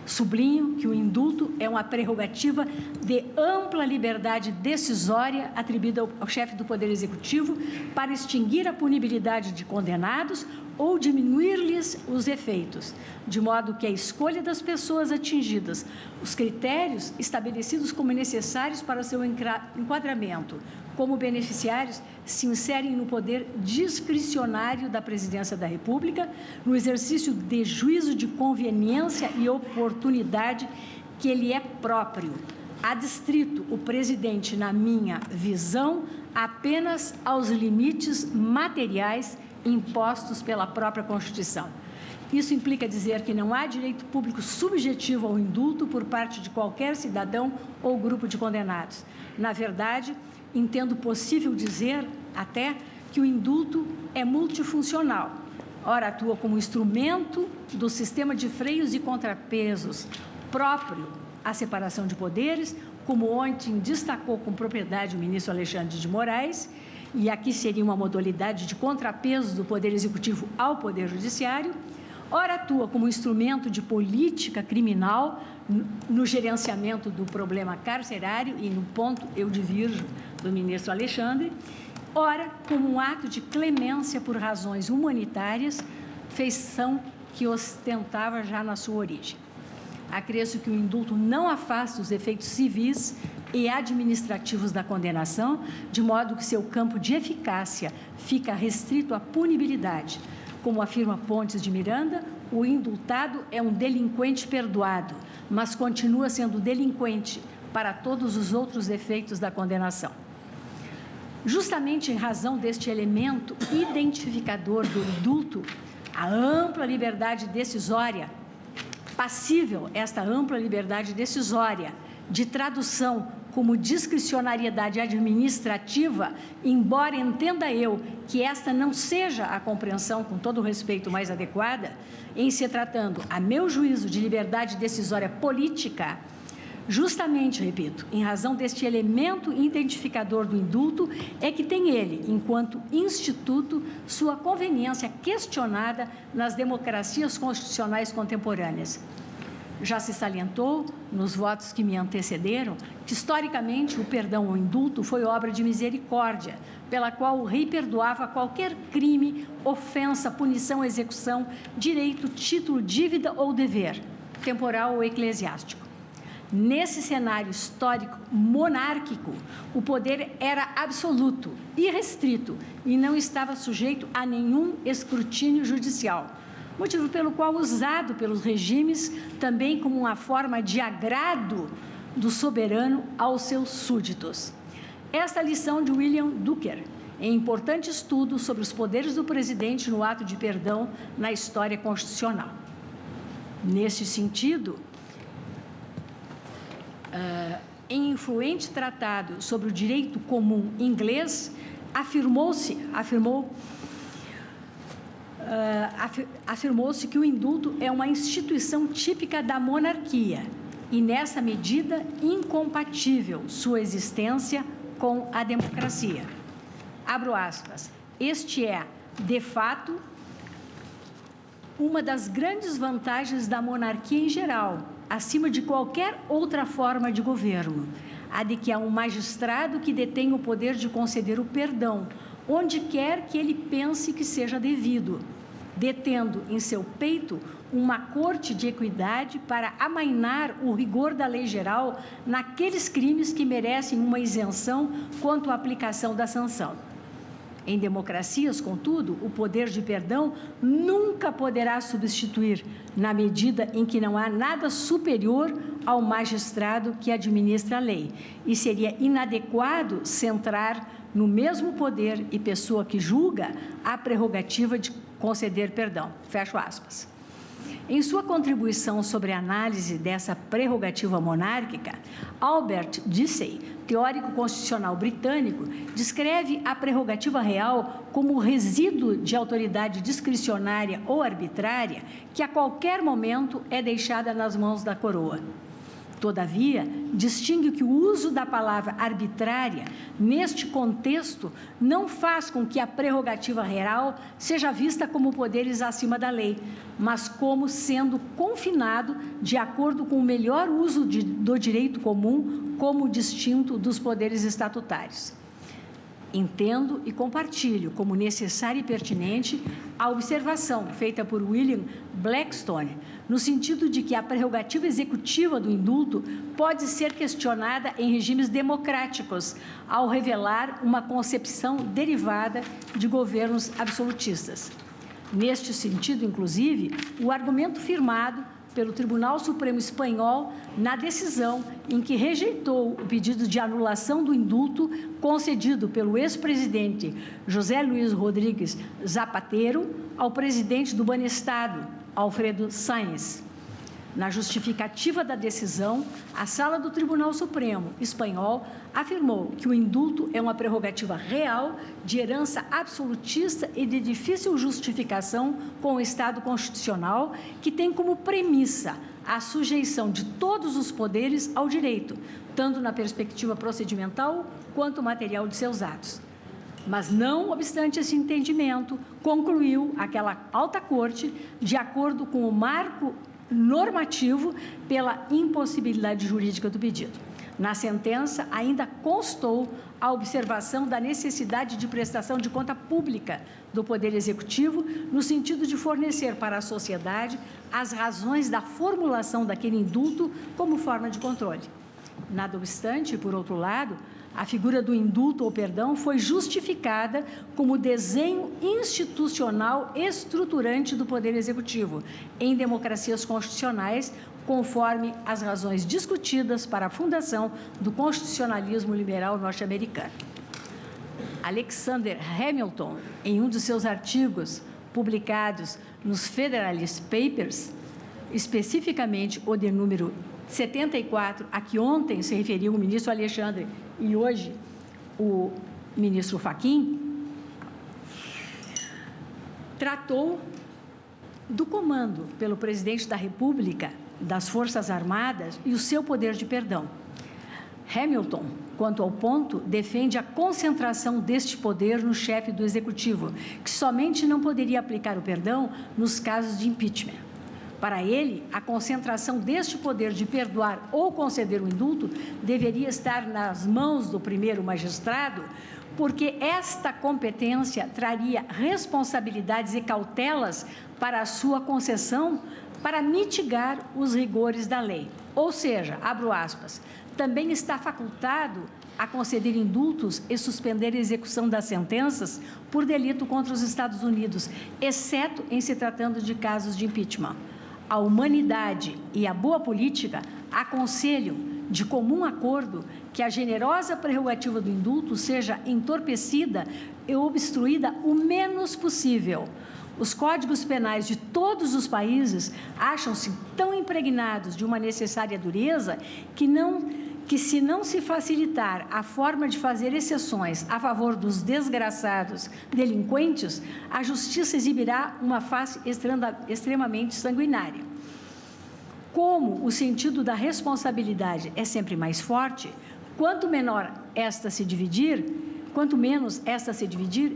Speaker 5: Sublinho que o indulto é uma prerrogativa de ampla liberdade decisória atribuída ao chefe do Poder Executivo para extinguir a punibilidade de condenados ou diminuir-lhes os efeitos, de modo que a escolha das pessoas atingidas, os critérios estabelecidos como necessários para seu enquadramento como beneficiários, se inserem no poder discricionário da Presidência da República, no exercício de juízo de conveniência e oportunidade que lhe é próprio, adstrito o Presidente, na minha visão, apenas aos limites materiais impostos pela própria Constituição. Isso implica dizer que não há direito público subjetivo ao indulto por parte de qualquer cidadão ou grupo de condenados. Na verdade, entendo possível dizer até que o indulto é multifuncional. Ora, atua como instrumento do sistema de freios e contrapesos próprio à separação de poderes, como ontem destacou com propriedade o ministro Alexandre de Moraes, e aqui seria uma modalidade de contrapeso do Poder Executivo ao Poder Judiciário. Ora, atua como instrumento de política criminal no gerenciamento do problema carcerário, e no ponto eu divirjo do ministro Alexandre, ora como um ato de clemência por razões humanitárias, feição que ostentava já na sua origem. Acresço que o indulto não afasta os efeitos civis e administrativos da condenação, de modo que seu campo de eficácia fica restrito à punibilidade. Como afirma Pontes de Miranda, o indultado é um delinquente perdoado, mas continua sendo delinquente para todos os outros efeitos da condenação. Justamente em razão deste elemento identificador do indulto, a ampla liberdade decisória, passível esta ampla liberdade decisória de tradução como discricionariedade administrativa, embora entenda eu que esta não seja a compreensão, com todo o respeito, mais adequada, em se tratando, a meu juízo, de liberdade decisória política, justamente, repito, em razão deste elemento identificador do indulto, é que tem ele, enquanto instituto, sua conveniência questionada nas democracias constitucionais contemporâneas. Já se salientou, nos votos que me antecederam, que, historicamente, o perdão ou indulto foi obra de misericórdia, pela qual o rei perdoava qualquer crime, ofensa, punição, execução, direito, título, dívida ou dever, temporal ou eclesiástico. Nesse cenário histórico monárquico, o poder era absoluto, irrestrito e não estava sujeito a nenhum escrutínio judicial, motivo pelo qual usado pelos regimes também como uma forma de agrado do soberano aos seus súditos. Esta lição de William Ducker é importante estudo sobre os poderes do presidente no ato de perdão na história constitucional. Neste sentido, em influente tratado sobre o direito comum inglês, afirmou-se que o indulto é uma instituição típica da monarquia e, nessa medida, incompatível sua existência com a democracia. Abro aspas. Este é, de fato, uma das grandes vantagens da monarquia em geral, acima de qualquer outra forma de governo, a de que há um magistrado que detém o poder de conceder o perdão, onde quer que ele pense que seja devido, detendo em seu peito uma corte de equidade para amainar o rigor da lei geral naqueles crimes que merecem uma isenção quanto à aplicação da sanção. Em democracias, contudo, o poder de perdão nunca poderá substituir, na medida em que não há nada superior ao magistrado que administra a lei, e seria inadequado centrar no mesmo poder e pessoa que julga a prerrogativa de conceder perdão. Fecho aspas. Em sua contribuição sobre a análise dessa prerrogativa monárquica, Albert Dicey, teórico constitucional britânico, descreve a prerrogativa real como resíduo de autoridade discricionária ou arbitrária que a qualquer momento é deixada nas mãos da coroa. Todavia, distingue que o uso da palavra arbitrária, neste contexto, não faz com que a prerrogativa real seja vista como poderes acima da lei, mas como sendo confinado de acordo com o melhor uso do direito comum, como distinto dos poderes estatutários. Entendo e compartilho como necessária e pertinente a observação feita por William Blackstone, no sentido de que a prerrogativa executiva do indulto pode ser questionada em regimes democráticos, ao revelar uma concepção derivada de governos absolutistas. Neste sentido, inclusive, o argumento firmado pelo Tribunal Supremo Espanhol na decisão em que rejeitou o pedido de anulação do indulto concedido pelo ex-presidente José Luiz Rodríguez Zapatero ao presidente do Banestado, Alfredo Sáenz. Na justificativa da decisão, a Sala do Tribunal Supremo Espanhol afirmou que o indulto é uma prerrogativa real, de herança absolutista e de difícil justificação com o Estado constitucional, que tem como premissa a sujeição de todos os poderes ao direito, tanto na perspectiva procedimental quanto material de seus atos. Mas, não obstante esse entendimento, concluiu aquela alta corte, de acordo com o marco normativo, pela impossibilidade jurídica do pedido. Na sentença, ainda constou a observação da necessidade de prestação de conta pública do Poder Executivo, no sentido de fornecer para a sociedade as razões da formulação daquele indulto como forma de controle. Nada obstante, por outro lado, a figura do indulto ou perdão foi justificada como desenho institucional estruturante do Poder Executivo em democracias constitucionais, conforme as razões discutidas para a fundação do constitucionalismo liberal norte-americano. Alexander Hamilton, em um de seus artigos publicados nos Federalist Papers, especificamente o de número 74, a que ontem se referiu o ministro Alexandre e hoje o ministro Fachin, tratou do comando pelo presidente da República das Forças Armadas e o seu poder de perdão. Hamilton, quanto ao ponto, defende a concentração deste poder no chefe do Executivo, que somente não poderia aplicar o perdão nos casos de impeachment. Para ele, a concentração deste poder de perdoar ou conceder o indulto deveria estar nas mãos do primeiro magistrado, porque esta competência traria responsabilidades e cautelas para a sua concessão para mitigar os rigores da lei. Ou seja, abro aspas, também está facultado a conceder indultos e suspender a execução das sentenças por delito contra os Estados Unidos, exceto em se tratando de casos de impeachment. A humanidade e a boa política aconselham, de comum acordo, que a generosa prerrogativa do indulto seja entorpecida e obstruída o menos possível. Os códigos penais de todos os países acham-se tão impregnados de uma necessária dureza que se não se facilitar a forma de fazer exceções a favor dos desgraçados delinquentes, a justiça exibirá uma face extremamente sanguinária. Como o sentido da responsabilidade é sempre mais forte, quanto menos esta se dividir,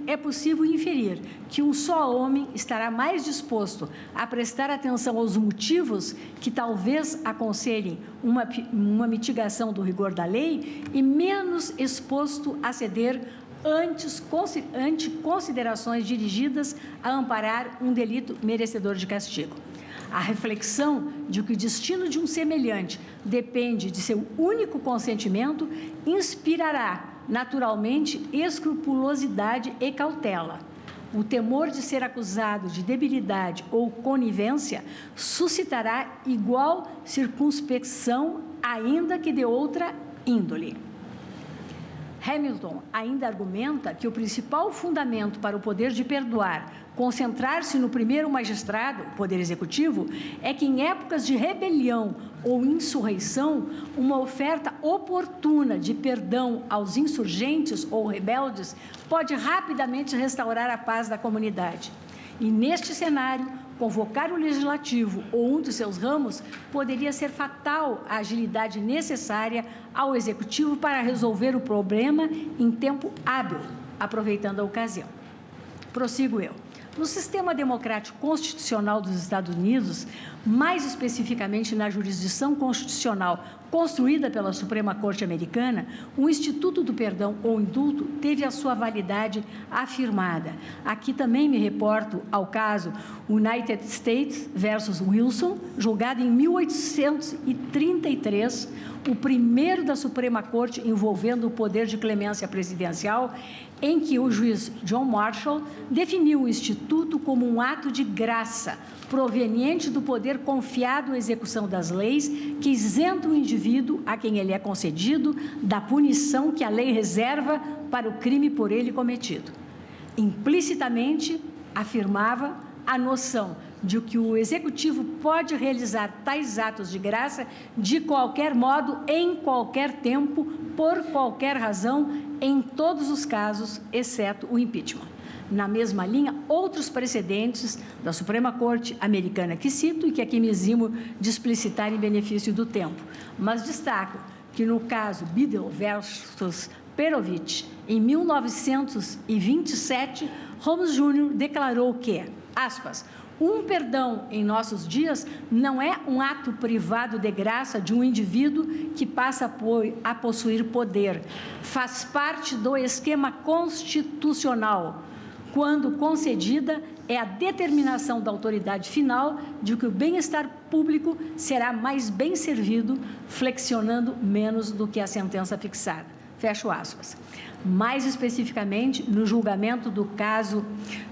Speaker 5: é possível inferir que um só homem estará mais disposto a prestar atenção aos motivos que talvez aconselhem uma mitigação do rigor da lei e menos exposto a ceder ante considerações dirigidas a amparar um delito merecedor de castigo. A reflexão de que o destino de um semelhante depende de seu único consentimento inspirará naturalmente escrupulosidade e cautela. O temor de ser acusado de debilidade ou conivência suscitará igual circunspecção, ainda que de outra índole. Hamilton ainda argumenta que o principal fundamento para o poder de perdoar concentrar-se no primeiro magistrado, o Poder Executivo, é que em épocas de rebelião ou insurreição, uma oferta oportuna de perdão aos insurgentes ou rebeldes pode rapidamente restaurar a paz da comunidade. E neste cenário, convocar o Legislativo ou um de seus ramos poderia ser fatal à agilidade necessária ao Executivo para resolver o problema em tempo hábil, aproveitando a ocasião. Prossigo eu. No sistema democrático constitucional dos Estados Unidos, mais especificamente na jurisdição constitucional construída pela Suprema Corte Americana, o Instituto do Perdão ou Indulto teve a sua validade afirmada. Aqui também me reporto ao caso United States versus Wilson, julgado em 1833, o primeiro da Suprema Corte envolvendo o poder de clemência presidencial, em que o juiz John Marshall definiu o Instituto como um ato de graça proveniente do poder confiado à execução das leis que isenta o indivíduo a quem ele é concedido da punição que a lei reserva para o crime por ele cometido. Implicitamente, afirmava a noção de que o Executivo pode realizar tais atos de graça de qualquer modo, em qualquer tempo, por qualquer razão, em todos os casos, exceto o impeachment. Na mesma linha, outros precedentes da Suprema Corte Americana que cito e que aqui me eximo de explicitar em benefício do tempo, mas destaco que no caso Biddle versus Perovich, em 1927, Holmes Jr. declarou que, aspas, Um perdão em nossos dias não é um ato privado de graça de um indivíduo que passa a possuir poder. Faz parte do esquema constitucional. Quando concedida, é a determinação da autoridade final de que o bem-estar público será mais bem servido, flexionando menos do que a sentença fixada. Fecho aspas. Mais especificamente, no julgamento do caso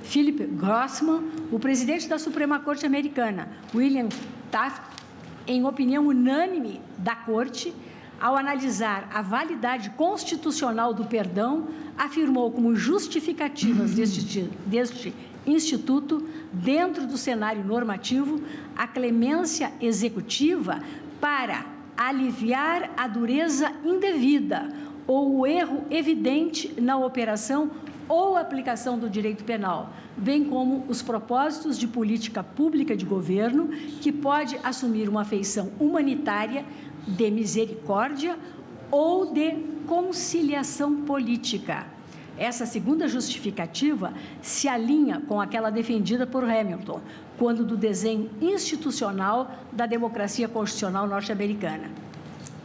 Speaker 5: Philip Grossman, o presidente da Suprema Corte Americana, William Taft, em opinião unânime da Corte, ao analisar a validade constitucional do perdão, afirmou como justificativas deste instituto, dentro do cenário normativo, a clemência executiva para aliviar a dureza indevida ou o erro evidente na operação ou aplicação do direito penal, bem como os propósitos de política pública de governo, que pode assumir uma feição humanitária, de misericórdia ou de conciliação política. Essa segunda justificativa se alinha com aquela defendida por Hamilton, quando do desenho institucional da democracia constitucional norte-americana.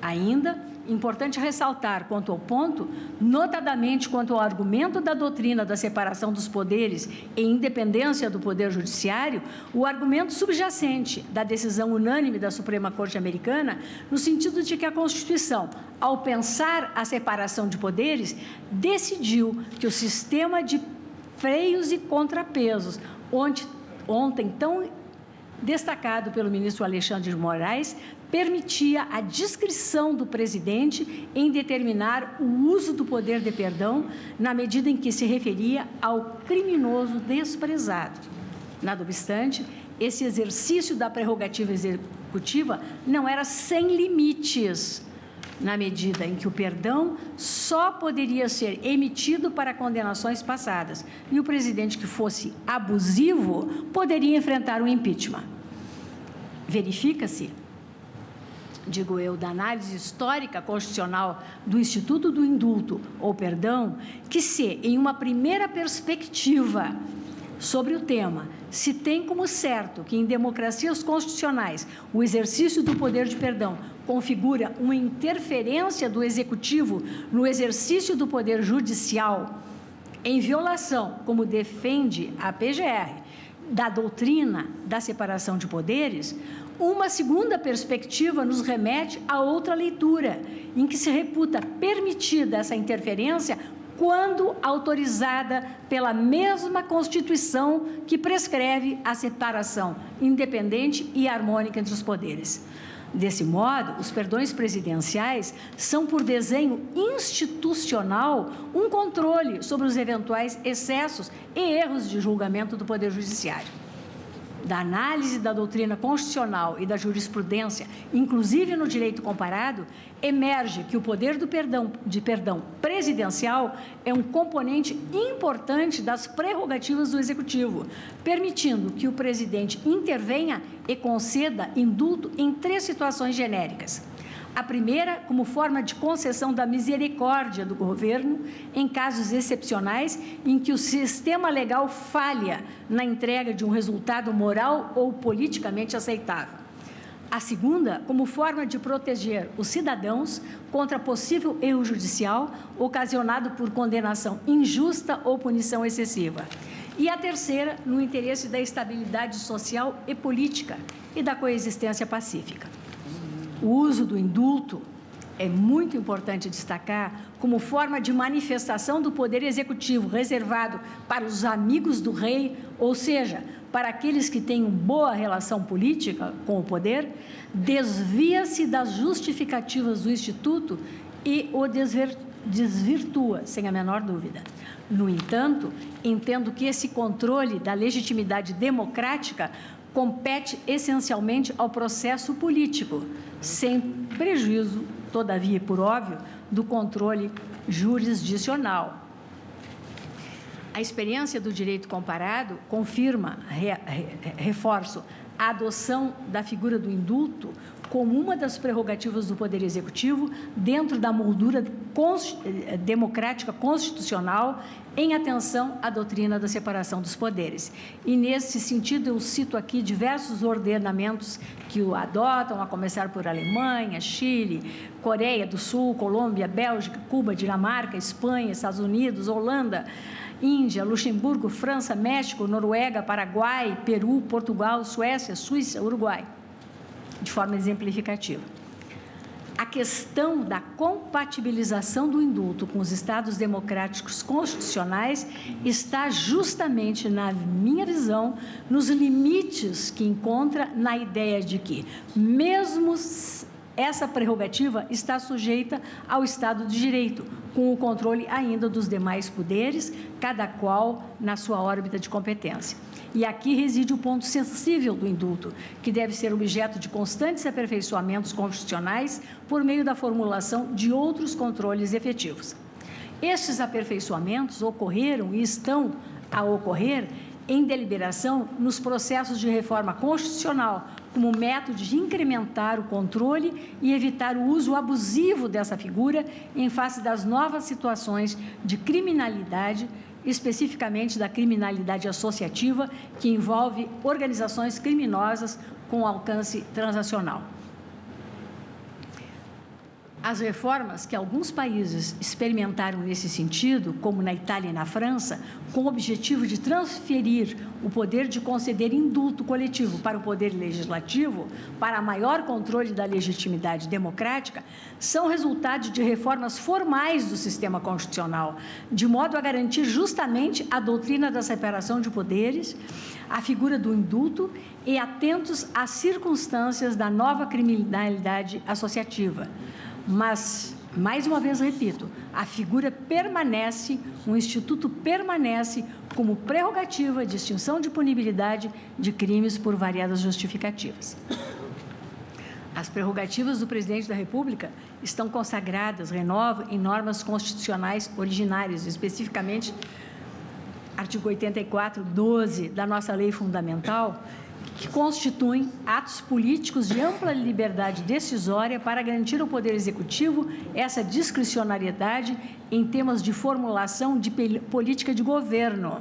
Speaker 5: Ainda, importante ressaltar quanto ao ponto, notadamente quanto ao argumento da doutrina da separação dos poderes e independência do Poder Judiciário, o argumento subjacente da decisão unânime da Suprema Corte Americana, no sentido de que a Constituição, ao pensar a separação de poderes, decidiu que o sistema de freios e contrapesos, ontem tão destacado pelo ministro Alexandre de Moraes, permitia a discrição do presidente em determinar o uso do poder de perdão na medida em que se referia ao criminoso desprezado. Nada obstante, esse exercício da prerrogativa executiva não era sem limites, na medida em que o perdão só poderia ser emitido para condenações passadas e o presidente que fosse abusivo poderia enfrentar um impeachment. Verifica-se, digo eu, da análise histórica constitucional do Instituto do Indulto ou Perdão, que se, em uma primeira perspectiva sobre o tema, se tem como certo que em democracias constitucionais o exercício do poder de perdão configura uma interferência do executivo no exercício do poder judicial, em violação, como defende a PGR, da doutrina da separação de poderes, uma segunda perspectiva nos remete a outra leitura, em que se reputa permitida essa interferência quando autorizada pela mesma Constituição que prescreve a separação independente e harmônica entre os poderes. Desse modo, os perdões presidenciais são, por desenho institucional, um controle sobre os eventuais excessos e erros de julgamento do Poder Judiciário. Da análise da doutrina constitucional e da jurisprudência, inclusive no direito comparado, emerge que o poder de perdão presidencial é um componente importante das prerrogativas do Executivo, permitindo que o presidente intervenha e conceda indulto em 3 situações genéricas. A primeira, como forma de concessão da misericórdia do governo, em casos excepcionais em que o sistema legal falha na entrega de um resultado moral ou politicamente aceitável. A segunda, como forma de proteger os cidadãos contra possível erro judicial ocasionado por condenação injusta ou punição excessiva. E a terceira, no interesse da estabilidade social e política e da coexistência pacífica. O uso do indulto é muito importante destacar como forma de manifestação do poder executivo reservado para os amigos do rei, ou seja, para aqueles que têm boa relação política com o poder, desvia-se das justificativas do Instituto e o desvirtua, sem a menor dúvida. No entanto, entendo que esse controle da legitimidade democrática compete essencialmente ao processo político, sem prejuízo, todavia e por óbvio, do controle jurisdicional. A experiência do direito comparado confirma, reforço, a adoção da figura do indulto como uma das prerrogativas do Poder Executivo dentro da moldura democrática constitucional, em atenção à doutrina da separação dos poderes. E, nesse sentido, eu cito aqui diversos ordenamentos que o adotam, a começar por Alemanha, Chile, Coreia do Sul, Colômbia, Bélgica, Cuba, Dinamarca, Espanha, Estados Unidos, Holanda, Índia, Luxemburgo, França, México, Noruega, Paraguai, Peru, Portugal, Suécia, Suíça, Uruguai, de forma exemplificativa. A questão da compatibilização do indulto com os Estados democráticos constitucionais está justamente, na minha visão, nos limites que encontra na ideia de que, mesmo essa prerrogativa está sujeita ao Estado de Direito, com o controle ainda dos demais poderes, cada qual na sua órbita de competência. E aqui reside o ponto sensível do indulto, que deve ser objeto de constantes aperfeiçoamentos constitucionais por meio da formulação de outros controles efetivos. Estes aperfeiçoamentos ocorreram e estão a ocorrer em deliberação nos processos de reforma constitucional, como método de incrementar o controle e evitar o uso abusivo dessa figura em face das novas situações de criminalidade, especificamente da criminalidade associativa, que envolve organizações criminosas com alcance transacional. As reformas que alguns países experimentaram nesse sentido, como na Itália e na França, com o objetivo de transferir o poder de conceder indulto coletivo para o poder legislativo, para maior controle da legitimidade democrática, são resultado de reformas formais do sistema constitucional, de modo a garantir justamente a doutrina da separação de poderes, a figura do indulto e atentos às circunstâncias da nova criminalidade associativa. Mas, mais uma vez repito, a figura permanece, o Instituto permanece como prerrogativa de extinção de punibilidade de crimes por variadas justificativas. As prerrogativas do Presidente da República estão consagradas, renovo, em normas constitucionais originárias, especificamente artigo 84, 12 da nossa Lei Fundamental, que constituem atos políticos de ampla liberdade decisória para garantir ao Poder Executivo essa discricionariedade em temas de formulação de política de governo.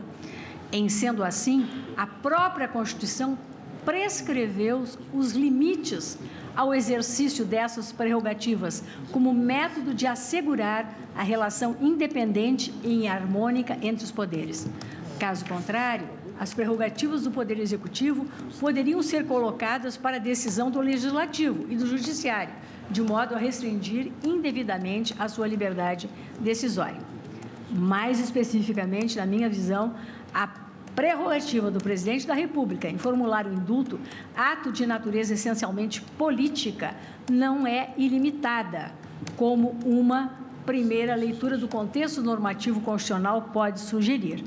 Speaker 5: Em sendo assim, a própria Constituição prescreveu os limites ao exercício dessas prerrogativas como método de assegurar a relação independente e harmônica entre os poderes. Caso contrário, as prerrogativas do Poder Executivo poderiam ser colocadas para a decisão do Legislativo e do Judiciário, de modo a restringir indevidamente a sua liberdade decisória. Mais especificamente, na minha visão, a prerrogativa do Presidente da República em formular o indulto, ato de natureza essencialmente política, não é ilimitada, como uma primeira leitura do contexto normativo constitucional pode sugerir.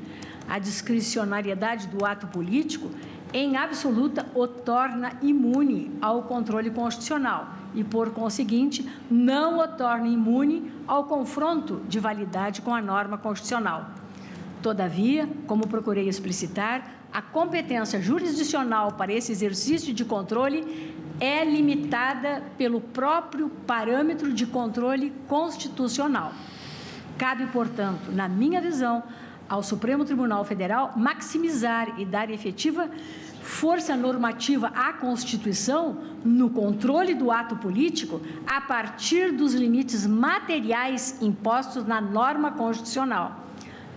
Speaker 5: A discricionariedade do ato político, em absoluta, o torna imune ao controle constitucional e, por conseguinte, não o torna imune ao confronto de validade com a norma constitucional. Todavia, como procurei explicitar, a competência jurisdicional para esse exercício de controle é limitada pelo próprio parâmetro de controle constitucional. Cabe, portanto, na minha visão, ao Supremo Tribunal Federal maximizar e dar efetiva força normativa à Constituição no controle do ato político a partir dos limites materiais impostos na norma constitucional.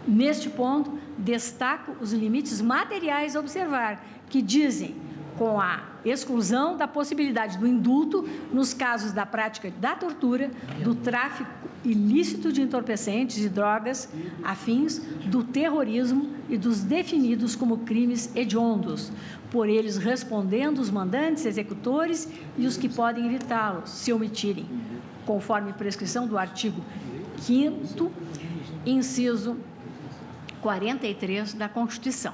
Speaker 5: Neste ponto, destaco os limites materiais a observar, que dizem, com a exclusão da possibilidade do indulto nos casos da prática da tortura, do tráfico ilícito de entorpecentes e drogas afins, do terrorismo e dos definidos como crimes hediondos, por eles respondendo os mandantes, executores e os que podem evitá-los, se omitirem, conforme prescrição do artigo 5º, inciso 43 da Constituição.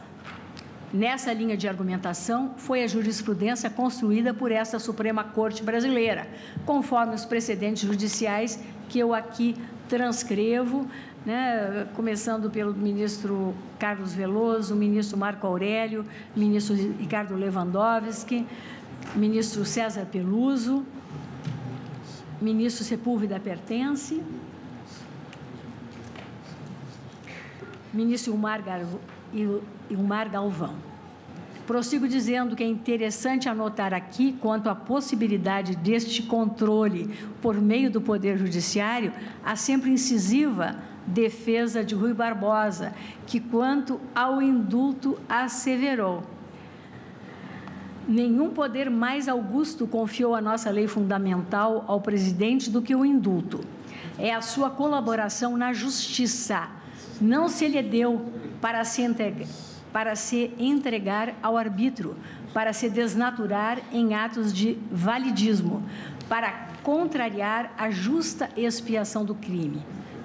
Speaker 5: Nessa linha de argumentação, foi a jurisprudência construída por essa Suprema Corte Brasileira, conforme os precedentes judiciais que eu aqui transcrevo, né, começando pelo ministro Carlos Veloso, ministro Marco Aurélio, ministro Ricardo Lewandowski, ministro César Peluso, Ministro Sepúlveda pertence. Ministro Ilmar Galvão. Prossigo dizendo que é interessante anotar aqui, quanto à possibilidade deste controle por meio do Poder Judiciário, a sempre incisiva defesa de Rui Barbosa, que, quanto ao indulto, asseverou: nenhum poder mais augusto confiou a nossa lei fundamental ao presidente do que o indulto. É a sua colaboração na justiça. Não se lhe deu para se entregar ao arbítrio, para se desnaturar em atos de validismo, para contrariar a justa expiação do crime.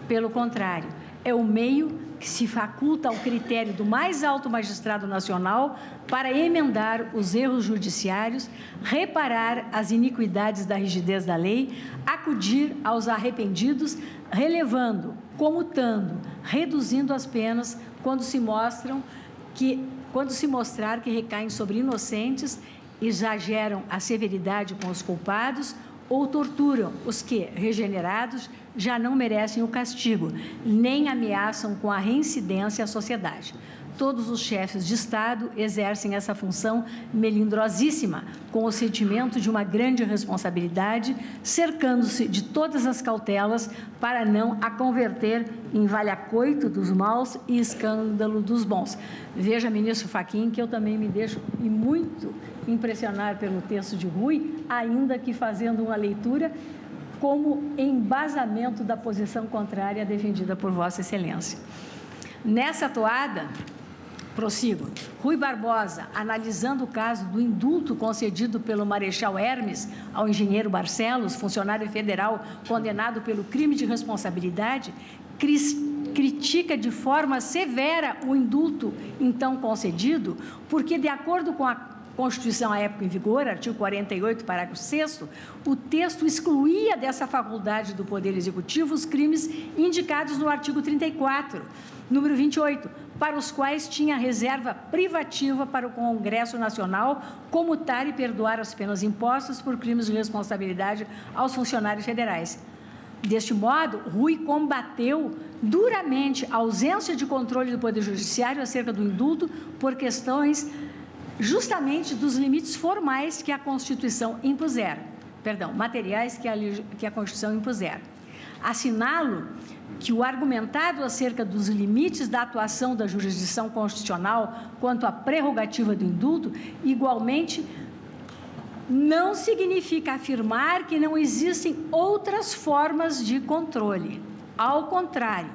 Speaker 5: Pelo contrário, é o meio que se faculta ao critério do mais alto magistrado nacional para emendar os erros judiciários, reparar as iniquidades da rigidez da lei, acudir aos arrependidos, relevando, comutando, reduzindo as penas quando se mostrar que recaem sobre inocentes, exageram a severidade com os culpados ou torturam os que, regenerados, já não merecem o castigo, nem ameaçam com a reincidência à sociedade. Todos os chefes de Estado exercem essa função melindrosíssima, com o sentimento de uma grande responsabilidade, cercando-se de todas as cautelas para não a converter em valha-coito dos maus e escândalo dos bons. Veja, ministro Fachin, que eu também me deixo muito impressionar pelo texto de Rui, ainda que fazendo uma leitura como embasamento da posição contrária defendida por Vossa Excelência. Nessa toada, prossigo, Rui Barbosa, analisando o caso do indulto concedido pelo Marechal Hermes ao engenheiro Barcelos, funcionário federal condenado pelo crime de responsabilidade, critica de forma severa o indulto então concedido, porque, de acordo com a Constituição à época em vigor, artigo 48, parágrafo 6º, o texto excluía dessa faculdade do Poder Executivo os crimes indicados no artigo 34, número 28, para os quais tinha reserva privativa para o Congresso Nacional comutar e perdoar as penas impostas por crimes de responsabilidade aos funcionários federais. Deste modo, Rui combateu duramente a ausência de controle do Poder Judiciário acerca do indulto por questões justamente dos limites formais que a Constituição impuser, materiais que a Constituição impuser. Assinalo que o argumentado acerca dos limites da atuação da jurisdição constitucional quanto à prerrogativa do indulto, igualmente, não significa afirmar que não existem outras formas de controle. Ao contrário,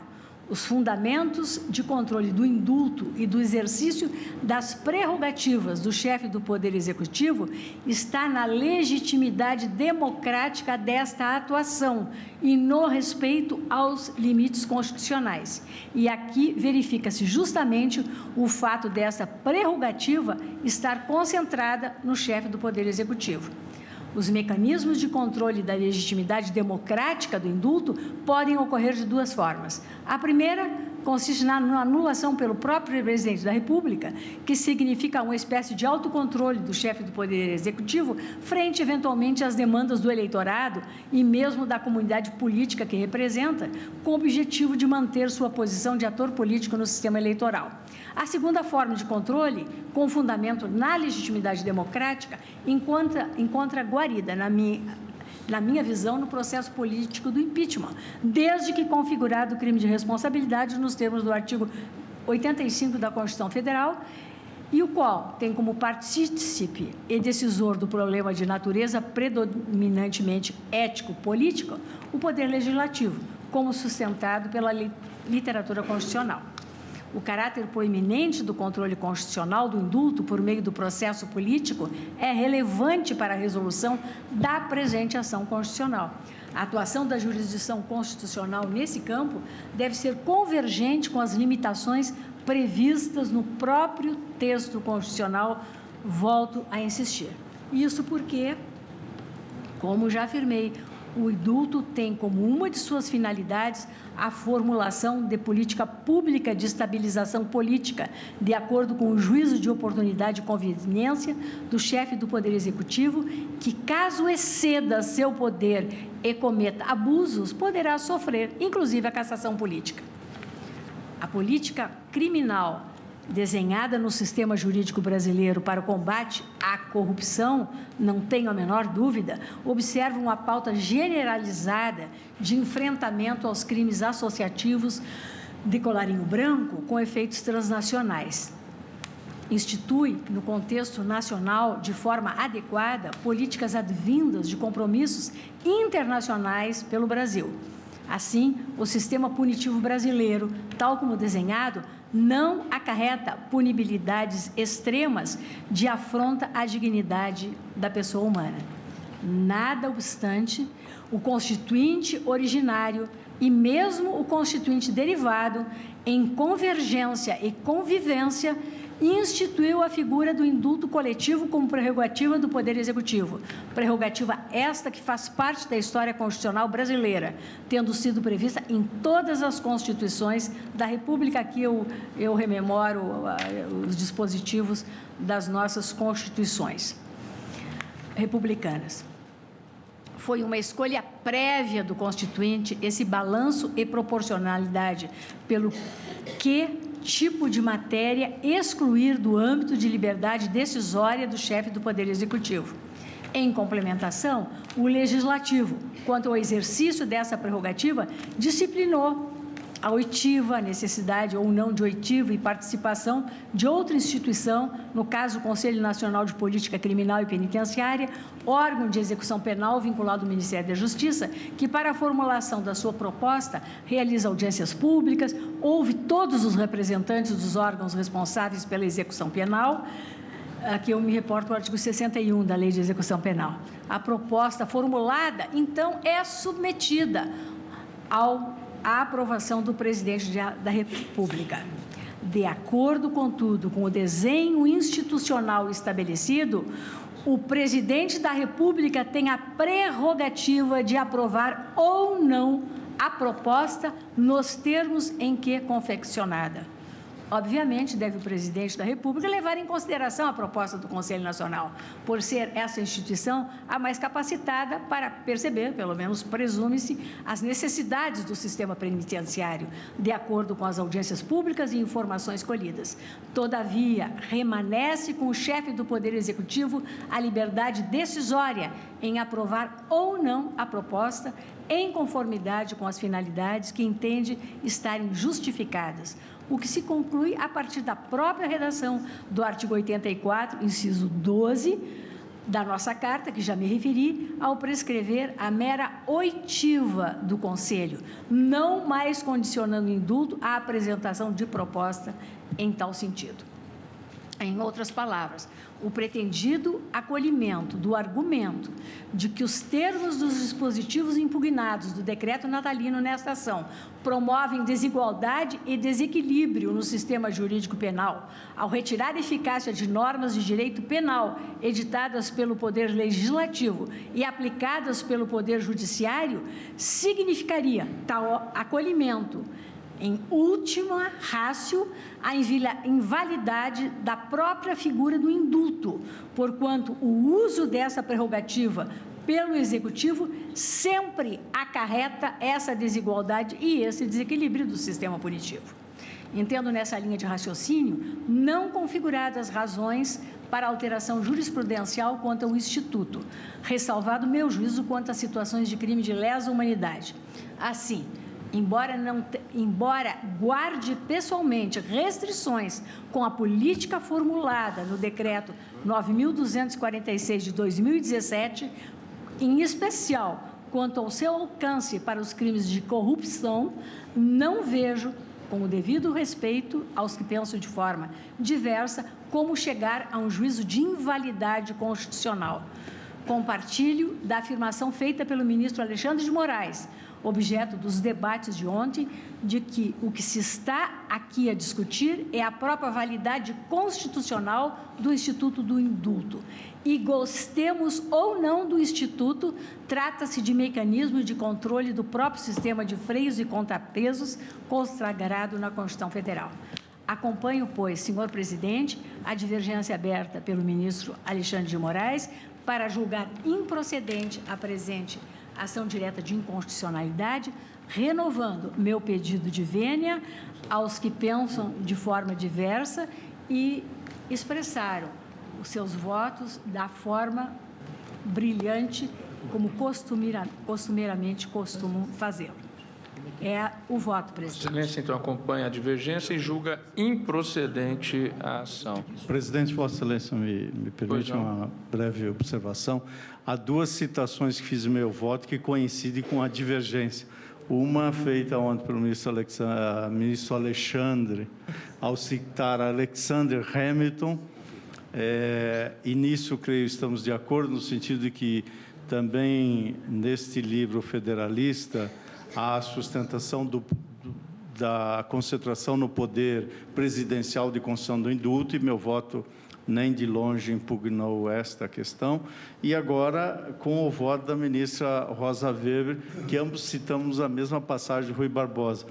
Speaker 5: os fundamentos de controle do indulto e do exercício das prerrogativas do chefe do Poder Executivo está na legitimidade democrática desta atuação e no respeito aos limites constitucionais. E aqui verifica-se justamente o fato dessa prerrogativa estar concentrada no chefe do Poder Executivo. Os mecanismos de controle da legitimidade democrática do indulto podem ocorrer de duas formas. A primeira consiste na anulação pelo próprio presidente da República, que significa uma espécie de autocontrole do chefe do Poder Executivo frente, eventualmente, às demandas do eleitorado e mesmo da comunidade política que representa, com o objetivo de manter sua posição de ator político no sistema eleitoral. A segunda forma de controle, com fundamento na legitimidade democrática, encontra guarida, na minha visão, no processo político do impeachment, desde que configurado o crime de responsabilidade nos termos do artigo 85 da Constituição Federal, e o qual tem como partícipe e decisor do problema de natureza predominantemente ético-política o Poder Legislativo, como sustentado pela literatura constitucional. O caráter proeminente do controle constitucional do indulto por meio do processo político é relevante para a resolução da presente ação constitucional. A atuação da jurisdição constitucional nesse campo deve ser convergente com as limitações previstas no próprio texto constitucional, volto a insistir. Isso porque, como já afirmei, o indulto tem como uma de suas finalidades a formulação de política pública de estabilização política, de acordo com o juízo de oportunidade e conveniência do chefe do Poder Executivo, que, caso exceda seu poder e cometa abusos, poderá sofrer, inclusive, a cassação política. A política criminal desenhada no sistema jurídico brasileiro para o combate à corrupção, não tenho a menor dúvida, observa uma pauta generalizada de enfrentamento aos crimes associativos de colarinho branco com efeitos transnacionais. Institui, no contexto nacional, de forma adequada, políticas advindas de compromissos internacionais pelo Brasil. Assim, o sistema punitivo brasileiro, tal como desenhado, não acarreta punibilidades extremas de afronta à dignidade da pessoa humana. Nada obstante, o constituinte originário e mesmo o constituinte derivado, em convergência e convivência, instituiu a figura do indulto coletivo como prerrogativa do Poder Executivo. Prerrogativa esta que faz parte da história constitucional brasileira, tendo sido prevista em todas as constituições da República. Aqui eu rememoro os dispositivos das nossas constituições republicanas. Foi uma escolha prévia do Constituinte esse balanço e proporcionalidade pelo que tipo de matéria excluir do âmbito de liberdade decisória do chefe do Poder Executivo. Em complementação, o Legislativo, quanto ao exercício dessa prerrogativa, disciplinou a oitiva, a necessidade ou não de oitiva e participação de outra instituição, no caso o Conselho Nacional de Política Criminal e Penitenciária, órgão de execução penal vinculado ao Ministério da Justiça, que para a formulação da sua proposta realiza audiências públicas, ouve todos os representantes dos órgãos responsáveis pela execução penal. Aqui eu me reporto ao artigo 61 da Lei de Execução Penal. A proposta formulada, então, é submetida à aprovação do Presidente da República. De acordo, contudo, com o desenho institucional estabelecido, o Presidente da República tem a prerrogativa de aprovar ou não a proposta nos termos em que confeccionada. Obviamente, deve o Presidente da República levar em consideração a proposta do Conselho Nacional, por ser essa instituição a mais capacitada para perceber, pelo menos presume-se, as necessidades do sistema penitenciário, de acordo com as audiências públicas e informações colhidas. Todavia, remanesce com o chefe do Poder Executivo a liberdade decisória em aprovar ou não a proposta, em conformidade com as finalidades que entende estarem justificadas, o que se conclui a partir da própria redação do artigo 84, inciso 12, da nossa Carta, que já me referi, ao prescrever a mera oitiva do Conselho, não mais condicionando o indulto à apresentação de proposta em tal sentido. Em outras palavras, o pretendido acolhimento do argumento de que os termos dos dispositivos impugnados do decreto natalino nesta ação promovem desigualdade e desequilíbrio no sistema jurídico penal, ao retirar a eficácia de normas de direito penal editadas pelo Poder Legislativo e aplicadas pelo Poder Judiciário, significaria tal acolhimento, em última ratio, a invalidade da própria figura do indulto, porquanto o uso dessa prerrogativa pelo Executivo sempre acarreta essa desigualdade e esse desequilíbrio do sistema punitivo. Entendo nessa linha de raciocínio não configuradas razões para alteração jurisprudencial quanto ao Instituto, ressalvado meu juízo quanto a situações de crime de lesa humanidade. Assim, embora guarde pessoalmente restrições com a política formulada no Decreto 9.246 de 2017, em especial quanto ao seu alcance para os crimes de corrupção, não vejo, com o devido respeito aos que pensam de forma diversa, como chegar a um juízo de invalidade constitucional. Compartilho da afirmação feita pelo ministro Alexandre de Moraes, objeto dos debates de ontem, de que o que se está aqui a discutir é a própria validade constitucional do Instituto do Indulto. E gostemos ou não do Instituto, trata-se de mecanismo de controle do próprio sistema de freios e contrapesos consagrado na Constituição Federal. Acompanho, pois, senhor presidente, a divergência aberta pelo ministro Alexandre de Moraes para julgar improcedente a presente ação direta de inconstitucionalidade, renovando meu pedido de vênia aos que pensam de forma diversa e expressaram os seus votos da forma brilhante, como costumeiramente costumam fazê-lo. É o voto, presidente.
Speaker 3: Excelência, então, acompanha a divergência e julga improcedente a ação.
Speaker 4: Presidente, Vossa Excelência, me permite uma breve observação. Há duas citações que fiz no meu voto que coincidem com a divergência. Uma feita ontem pelo ministro Alexandre, ao citar Alexander Hamilton, e nisso, creio, estamos de acordo, no sentido de que também neste livro federalista há a sustentação da concentração no poder presidencial de concessão do indulto, e meu voto nem de longe impugnou esta questão. E agora, com o voto da ministra Rosa Weber, que ambos citamos a mesma passagem de Rui Barbosa.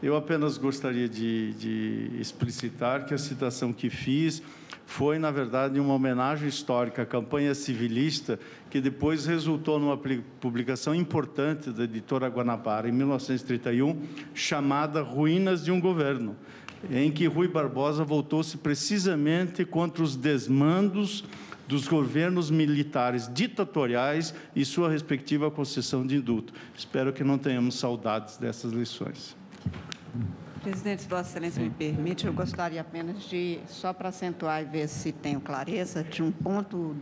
Speaker 4: Eu apenas gostaria de explicitar que a citação que fiz foi, na verdade, uma homenagem histórica à campanha civilista, que depois resultou numa publicação importante da editora Guanabara, em 1931, chamada Ruínas de um Governo, em que Rui Barbosa voltou-se precisamente contra os desmandos dos governos militares ditatoriais e sua respectiva concessão de indulto. Espero que não tenhamos saudades dessas lições.
Speaker 6: Presidente, se Vossa Excelência me permite, eu gostaria apenas de, só para acentuar e ver se tenho clareza, de um ponto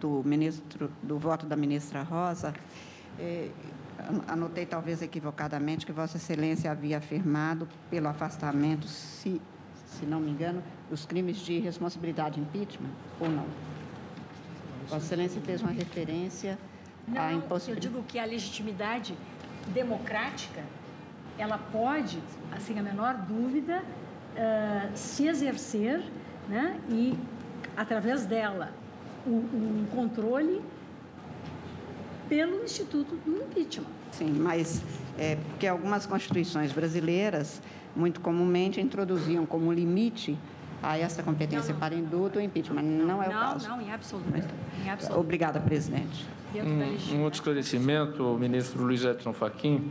Speaker 6: do voto da ministra Rosa. Anotei, talvez equivocadamente, que Vossa Excelência havia afirmado pelo afastamento, se não me engano, dos crimes de responsabilidade impeachment, ou não? Vossa Excelência fez uma referência à impossibilidade.
Speaker 5: Eu digo que a legitimidade democrática, ela pode, sem a menor dúvida, se exercer, né, e, através dela, o controle pelo Instituto do Impeachment.
Speaker 6: Sim, mas porque algumas constituições brasileiras, muito comumente, introduziam como limite a essa competência para indulto ou impeachment. Não é o caso.
Speaker 5: Não, em absoluto. Em absoluto.
Speaker 6: Obrigada, presidente.
Speaker 3: Um outro esclarecimento, o ministro Luiz Edson Fachin.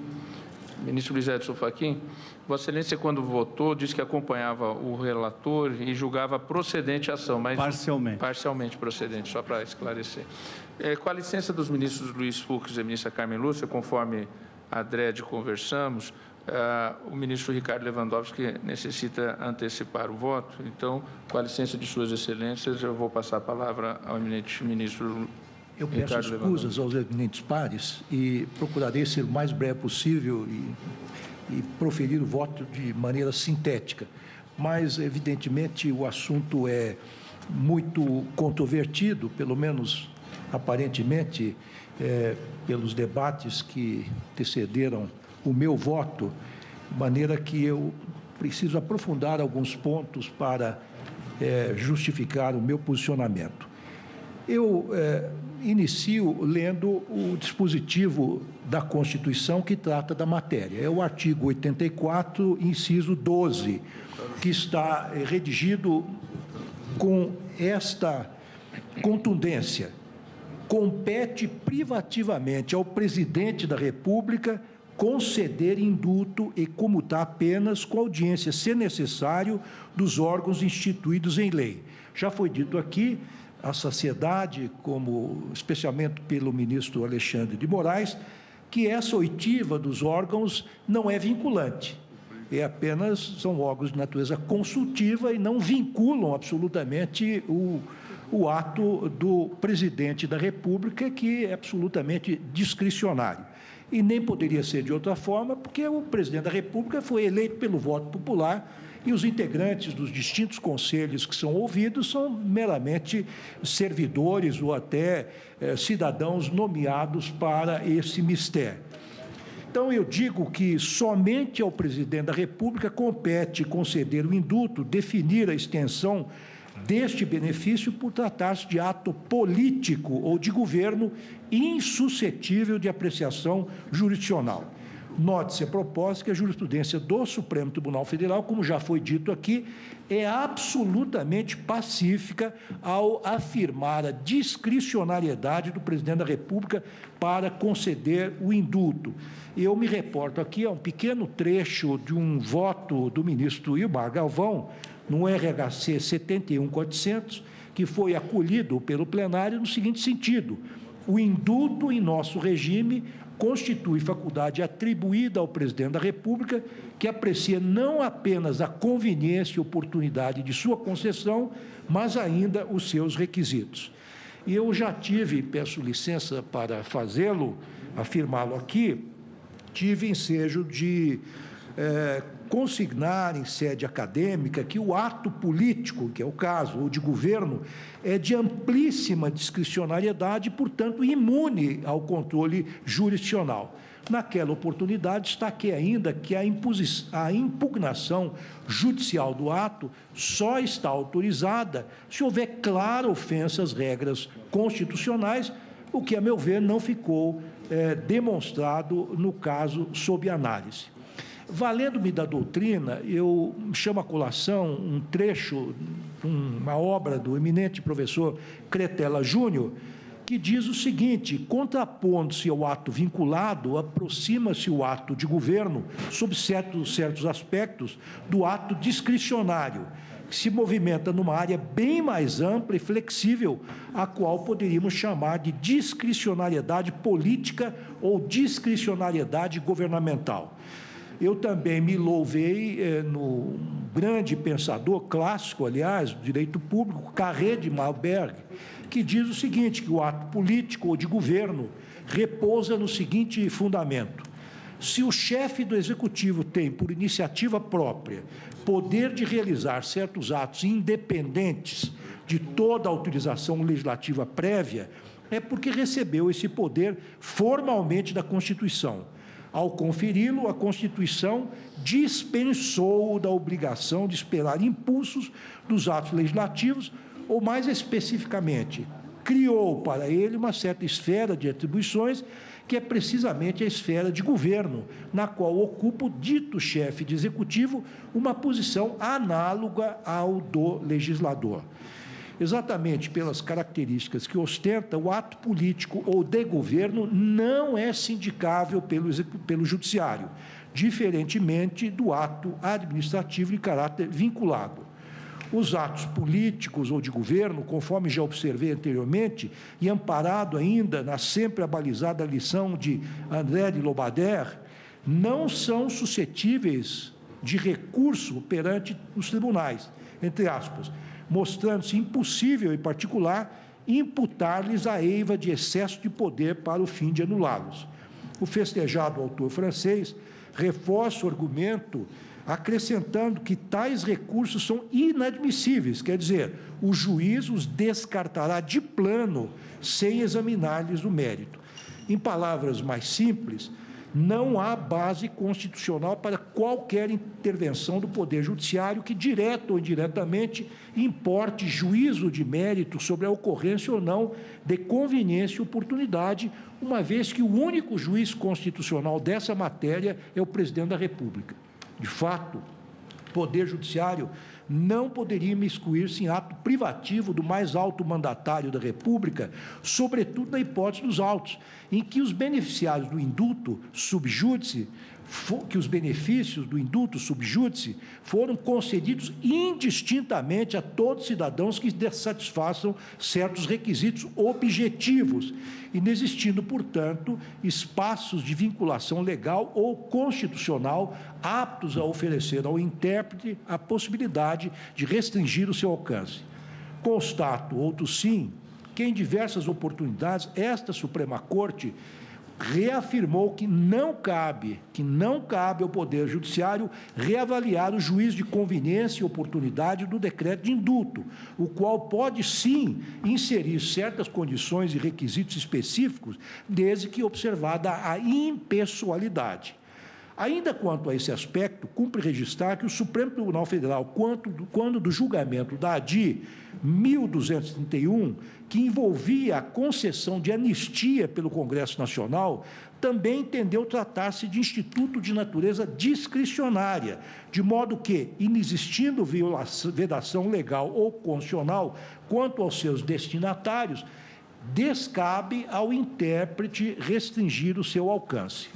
Speaker 3: Ministro Luiz Edson Fachin, Vossa Excelência, quando votou, disse que acompanhava o relator e julgava procedente a ação, mas... Parcialmente procedente, só para esclarecer. Com a licença dos ministros Luiz Fux e a ministra Carmen Lúcia, conforme a DRED conversamos, o ministro Ricardo Lewandowski necessita antecipar o voto. Então, com a licença de Suas Excelências, eu vou passar a palavra ao eminente ministro
Speaker 7: Eu peço escusas aos eminentes pares e procurarei ser o mais breve possível e proferir o voto de maneira sintética. Mas, evidentemente, o assunto é muito controvertido, pelo menos aparentemente, pelos debates que antecederam o meu voto, de maneira que eu preciso aprofundar alguns pontos para justificar o meu posicionamento. Eu inicio lendo o dispositivo da Constituição que trata da matéria. É o artigo 84, inciso 12, que está redigido com esta contundência. Compete privativamente ao presidente da República conceder indulto e comutar penas com audiência, se necessário, dos órgãos instituídos em lei. Já foi dito aqui, a sociedade, como especialmente pelo ministro Alexandre de Moraes, que essa oitiva dos órgãos não é vinculante. São órgãos de natureza consultiva e não vinculam absolutamente o ato do presidente da República, que é absolutamente discricionário. E nem poderia ser de outra forma, porque o presidente da República foi eleito pelo voto popular e os integrantes dos distintos conselhos que são ouvidos são meramente servidores ou até cidadãos nomeados para esse mistério. Então, eu digo que somente ao presidente da República compete conceder o indulto, definir a extensão deste benefício por tratar-se de ato político ou de governo insuscetível de apreciação jurisdicional. Note-se a propósito que a jurisprudência do Supremo Tribunal Federal, como já foi dito aqui, é absolutamente pacífica ao afirmar a discricionariedade do presidente da República para conceder o indulto. Eu me reporto aqui a um pequeno trecho de um voto do ministro Ilmar Galvão, no RHC 71400, que foi acolhido pelo plenário no seguinte sentido: o indulto em nosso regime constitui faculdade atribuída ao presidente da República, que aprecia não apenas a conveniência e oportunidade de sua concessão, mas ainda os seus requisitos. E eu já tive, peço licença para fazê-lo, afirmá-lo aqui, tive ensejo de consignar em sede acadêmica que o ato político, que é o caso, ou de governo, é de amplíssima discricionariedade e, portanto, imune ao controle jurisdicional. Naquela oportunidade, destaquei ainda que a impugnação judicial do ato só está autorizada se houver clara ofensa às regras constitucionais, o que, a meu ver, não ficou demonstrado no caso sob análise. Valendo-me da doutrina, eu chamo a colação um trecho, uma obra do eminente professor Cretella Júnior, que diz o seguinte: contrapondo-se ao ato vinculado, aproxima-se o ato de governo, sob certos aspectos, do ato discricionário, que se movimenta numa área bem mais ampla e flexível, a qual poderíamos chamar de discricionariedade política ou discricionariedade governamental. Eu também me louvei no grande pensador clássico, aliás, do direito público, Carré de Malberg, que diz o seguinte, que o ato político ou de governo repousa no seguinte fundamento: se o chefe do executivo tem, por iniciativa própria, poder de realizar certos atos independentes de toda autorização legislativa prévia, é porque recebeu esse poder formalmente da Constituição. Ao conferi-lo, a Constituição dispensou-o da obrigação de esperar impulsos dos atos legislativos, ou, mais especificamente, criou para ele uma certa esfera de atribuições, que é precisamente a esfera de governo, na qual ocupa o dito chefe de executivo uma posição análoga ao do legislador. Exatamente pelas características que ostenta, o ato político ou de governo não é sindicável pelo judiciário, diferentemente do ato administrativo de caráter vinculado. Os atos políticos ou de governo, conforme já observei anteriormente, e amparado ainda na sempre abalizada lição de André de Lobader, não são suscetíveis de recurso perante os tribunais, entre aspas, mostrando-se impossível, em particular, imputar-lhes a eiva de excesso de poder para o fim de anulá-los. O festejado autor francês reforça o argumento acrescentando que tais recursos são inadmissíveis, quer dizer, o juiz os descartará de plano sem examinar-lhes o mérito. Em palavras mais simples, não há base constitucional para qualquer intervenção do Poder Judiciário que, direto ou indiretamente, importe juízo de mérito sobre a ocorrência ou não de conveniência e oportunidade, uma vez que o único juiz constitucional dessa matéria é o presidente da República. De fato, o Poder Judiciário não poderia imiscuir-se em ato privativo do mais alto mandatário da República, sobretudo na hipótese dos autos, em que os beneficiários do indulto subjúdice, que os benefícios do indulto subjúdice foram concedidos indistintamente a todos os cidadãos que satisfaçam certos requisitos objetivos, inexistindo, portanto, espaços de vinculação legal ou constitucional aptos a oferecer ao intérprete a possibilidade de restringir o seu alcance. Constato, outro sim, que em diversas oportunidades esta Suprema Corte reafirmou que não cabe ao Poder Judiciário reavaliar o juízo de conveniência e oportunidade do decreto de indulto, o qual pode, sim, inserir certas condições e requisitos específicos, desde que observada a impessoalidade. Ainda quanto a esse aspecto, cumpre registrar que o Supremo Tribunal Federal, quando do julgamento da ADI 1231, que envolvia a concessão de anistia pelo Congresso Nacional, também entendeu tratar-se de instituto de natureza discricionária, de modo que, inexistindo vedação legal ou constitucional quanto aos seus destinatários, descabe ao intérprete restringir o seu alcance.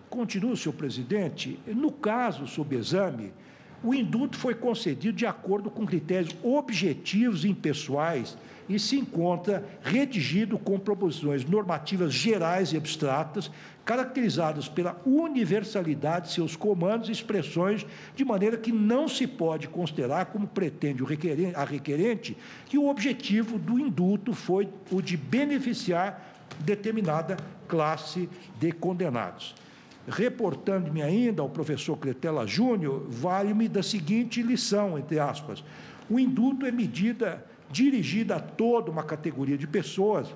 Speaker 7: Continuo, senhor presidente. No caso sob exame, o indulto foi concedido de acordo com critérios objetivos e impessoais e se encontra redigido com proposições normativas gerais e abstratas, caracterizadas pela universalidade de seus comandos e expressões, de maneira que não se pode considerar, como pretende a requerente, que o objetivo do indulto foi o de beneficiar determinada classe de condenados. Reportando-me ainda ao professor Cretela Júnior, vale-me da seguinte lição, entre aspas: o indulto é medida dirigida a toda uma categoria de pessoas,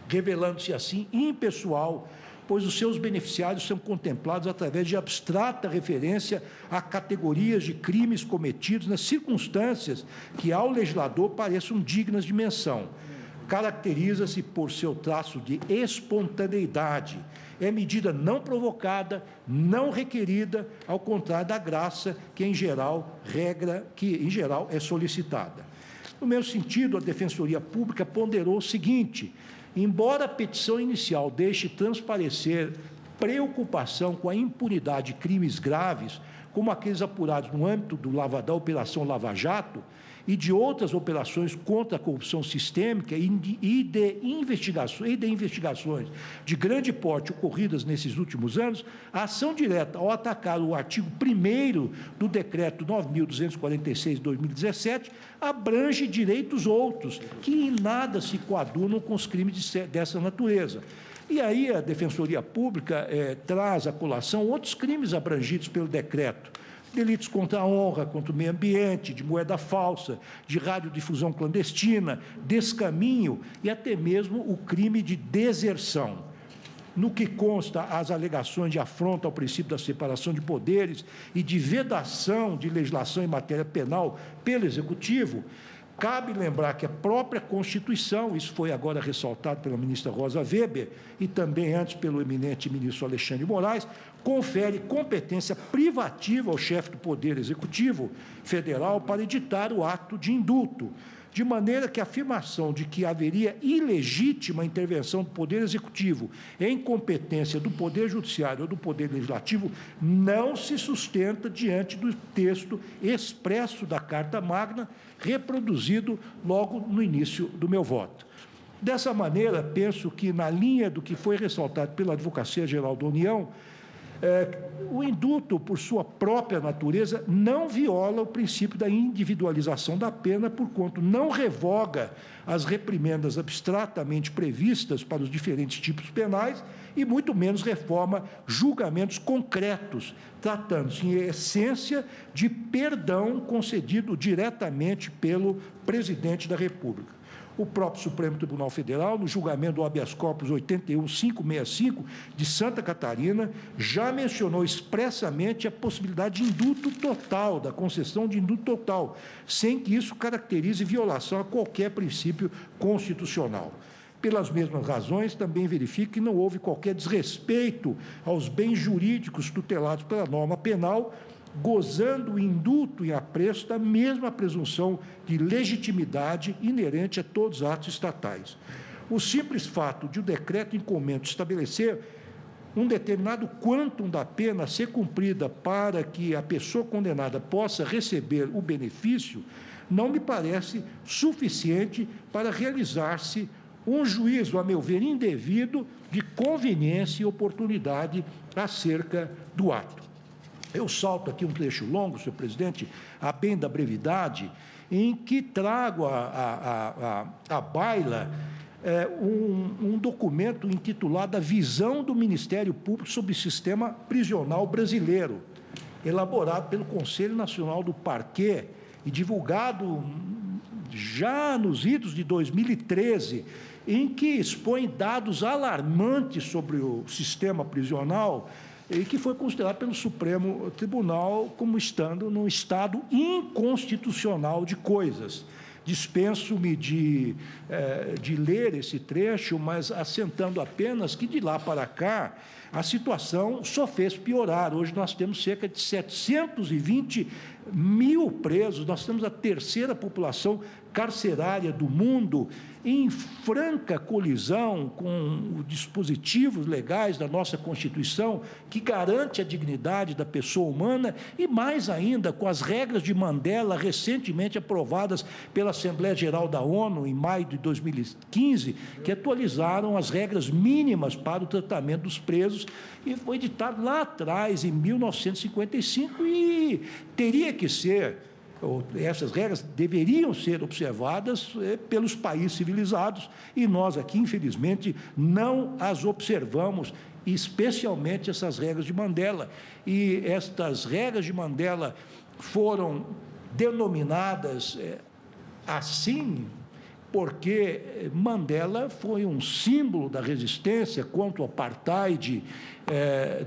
Speaker 7: revelando-se assim impessoal, pois os seus beneficiários são contemplados através de abstrata referência a categorias de crimes cometidos nas circunstâncias que ao legislador pareçam dignas de menção. Caracteriza-se por seu traço de espontaneidade. É medida não provocada, não requerida, ao contrário da graça, que em geral é solicitada. No mesmo sentido, a Defensoria Pública ponderou o seguinte: embora a petição inicial deixe transparecer preocupação com a impunidade de crimes graves, como aqueles apurados no âmbito da Operação Lava Jato, e de outras operações contra a corrupção sistêmica e de investigações de grande porte ocorridas nesses últimos anos, a ação direta ao atacar o artigo 1º do Decreto 9.246 de 2017 abrange direitos outros, que em nada se coadunam com os crimes dessa natureza. E aí a Defensoria Pública traz à colação outros crimes abrangidos pelo decreto: delitos contra a honra, contra o meio ambiente, de moeda falsa, de radiodifusão clandestina, descaminho e até mesmo o crime de deserção. No que consta as alegações de afronta ao princípio da separação de poderes e de vedação de legislação em matéria penal pelo Executivo, cabe lembrar que a própria Constituição, isso foi agora ressaltado pela ministra Rosa Weber e também antes pelo eminente ministro Alexandre de Moraes, confere competência privativa ao chefe do Poder Executivo Federal para editar o ato de indulto, de maneira que a afirmação de que haveria ilegítima intervenção do Poder Executivo em competência do Poder Judiciário ou do Poder Legislativo não se sustenta diante do texto expresso da Carta Magna, reproduzido logo no início do meu voto. Dessa maneira, penso que, na linha do que foi ressaltado pela Advocacia Geral da União, o indulto, por sua própria natureza, não viola o princípio da individualização da pena, porquanto não revoga as reprimendas abstratamente previstas para os diferentes tipos penais e muito menos reforma julgamentos concretos, tratando-se, em essência, de perdão concedido diretamente pelo Presidente da República. O próprio Supremo Tribunal Federal, no julgamento do habeas corpus 81565 de Santa Catarina, já mencionou expressamente a possibilidade de indulto total, da concessão de indulto total, sem que isso caracterize violação a qualquer princípio constitucional. Pelas mesmas razões, também verifico que não houve qualquer desrespeito aos bens jurídicos tutelados pela norma penal, gozando o indulto em apreço da mesma presunção de legitimidade inerente a todos os atos estatais. O simples fato de o decreto em comento estabelecer um determinado quantum da pena a ser cumprida para que a pessoa condenada possa receber o benefício, não me parece suficiente para realizar-se um juízo, a meu ver, indevido de conveniência e oportunidade acerca do ato. Eu salto aqui um trecho longo, senhor presidente, a bem da brevidade, em que trago à baila um documento intitulado A Visão do Ministério Público sobre o Sistema Prisional Brasileiro, elaborado pelo Conselho Nacional do Parquet e divulgado já nos idos de 2013, em que expõe dados alarmantes sobre o sistema prisional e que foi considerado pelo Supremo Tribunal como estando num estado inconstitucional de coisas. Dispenso-me de ler esse trecho, mas assentando apenas que, de lá para cá, a situação só fez piorar. Hoje nós temos cerca de 720 mil presos, nós temos a terceira população carcerária do mundo, em franca colisão com os dispositivos legais da nossa Constituição, que garante a dignidade da pessoa humana, e mais ainda com as regras de Mandela, recentemente aprovadas pela Assembleia Geral da ONU, em maio de 2015, que atualizaram as regras mínimas para o tratamento dos presos, e foi editado lá atrás, em 1955, e teria que ser, essas regras deveriam ser observadas pelos países civilizados, e nós aqui, infelizmente, não as observamos, especialmente essas regras de Mandela. E estas regras de Mandela foram denominadas assim porque Mandela foi um símbolo da resistência contra o apartheid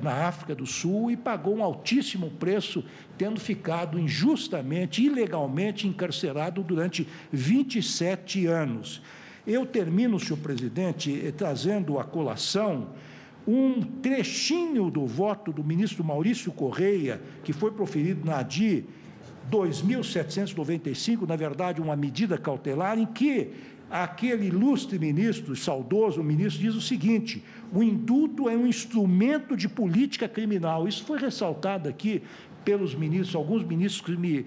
Speaker 7: na África do Sul e pagou um altíssimo preço, tendo ficado injustamente, ilegalmente encarcerado durante 27 anos. Eu termino, senhor presidente, trazendo à colação um trechinho do voto do ministro Maurício Correia, que foi proferido na ADI 2.795, na verdade, uma medida cautelar, em que aquele ilustre ministro, saudoso ministro, diz o seguinte: o indulto é um instrumento de política criminal. Isso foi ressaltado aqui pelos ministros, alguns ministros que me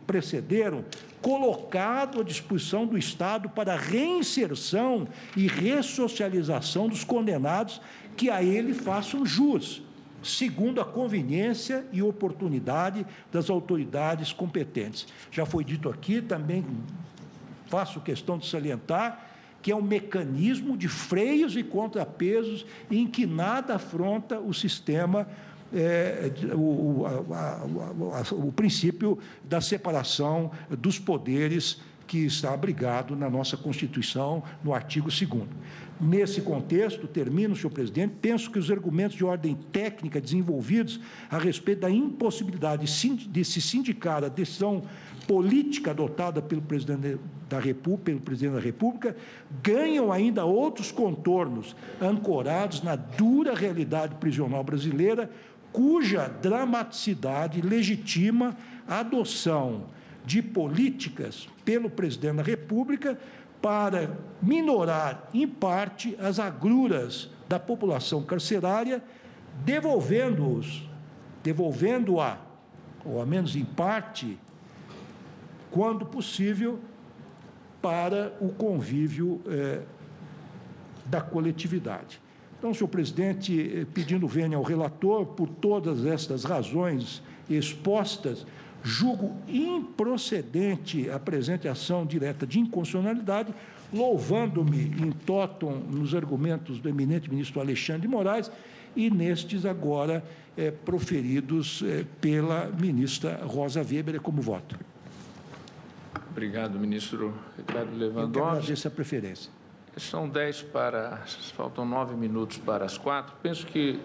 Speaker 7: precederam, colocado à disposição do Estado para a reinserção e ressocialização dos condenados que a ele façam jus, segundo a conveniência e oportunidade das autoridades competentes. Já foi dito aqui, também faço questão de salientar, que é um mecanismo de freios e contrapesos em que nada afronta o sistema, o princípio da separação dos poderes que está abrigado na nossa Constituição, no artigo 2º. Nesse contexto, termino, senhor presidente, penso que os argumentos de ordem técnica desenvolvidos a respeito da impossibilidade de se sindicar a decisão política adotada pelo presidente da República ganham ainda outros contornos ancorados na dura realidade prisional brasileira, cuja dramaticidade legitima a adoção de políticas pelo presidente da República para minorar, em parte, as agruras da população carcerária, devolvendo-a, ou ao menos em parte, quando possível, para o convívio da coletividade. Então, senhor presidente, pedindo vênia ao relator, por todas estas razões expostas, julgo improcedente a presente ação direta de inconstitucionalidade, louvando-me in totum nos argumentos do eminente ministro Alexandre de Moraes e nestes agora proferidos pela ministra Rosa Weber, como voto.
Speaker 3: Obrigado, ministro Ricardo Lewandowski.
Speaker 7: Eu agradeço a preferência.
Speaker 3: São 10 para... faltam 9 minutos para as 4. Penso que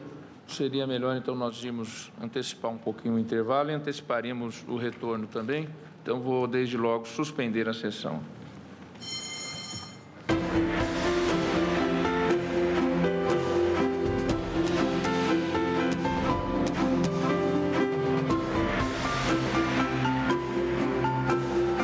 Speaker 3: seria melhor, então, nós irmos antecipar um pouquinho o intervalo e anteciparíamos o retorno também. Então, vou, desde logo, suspender a sessão.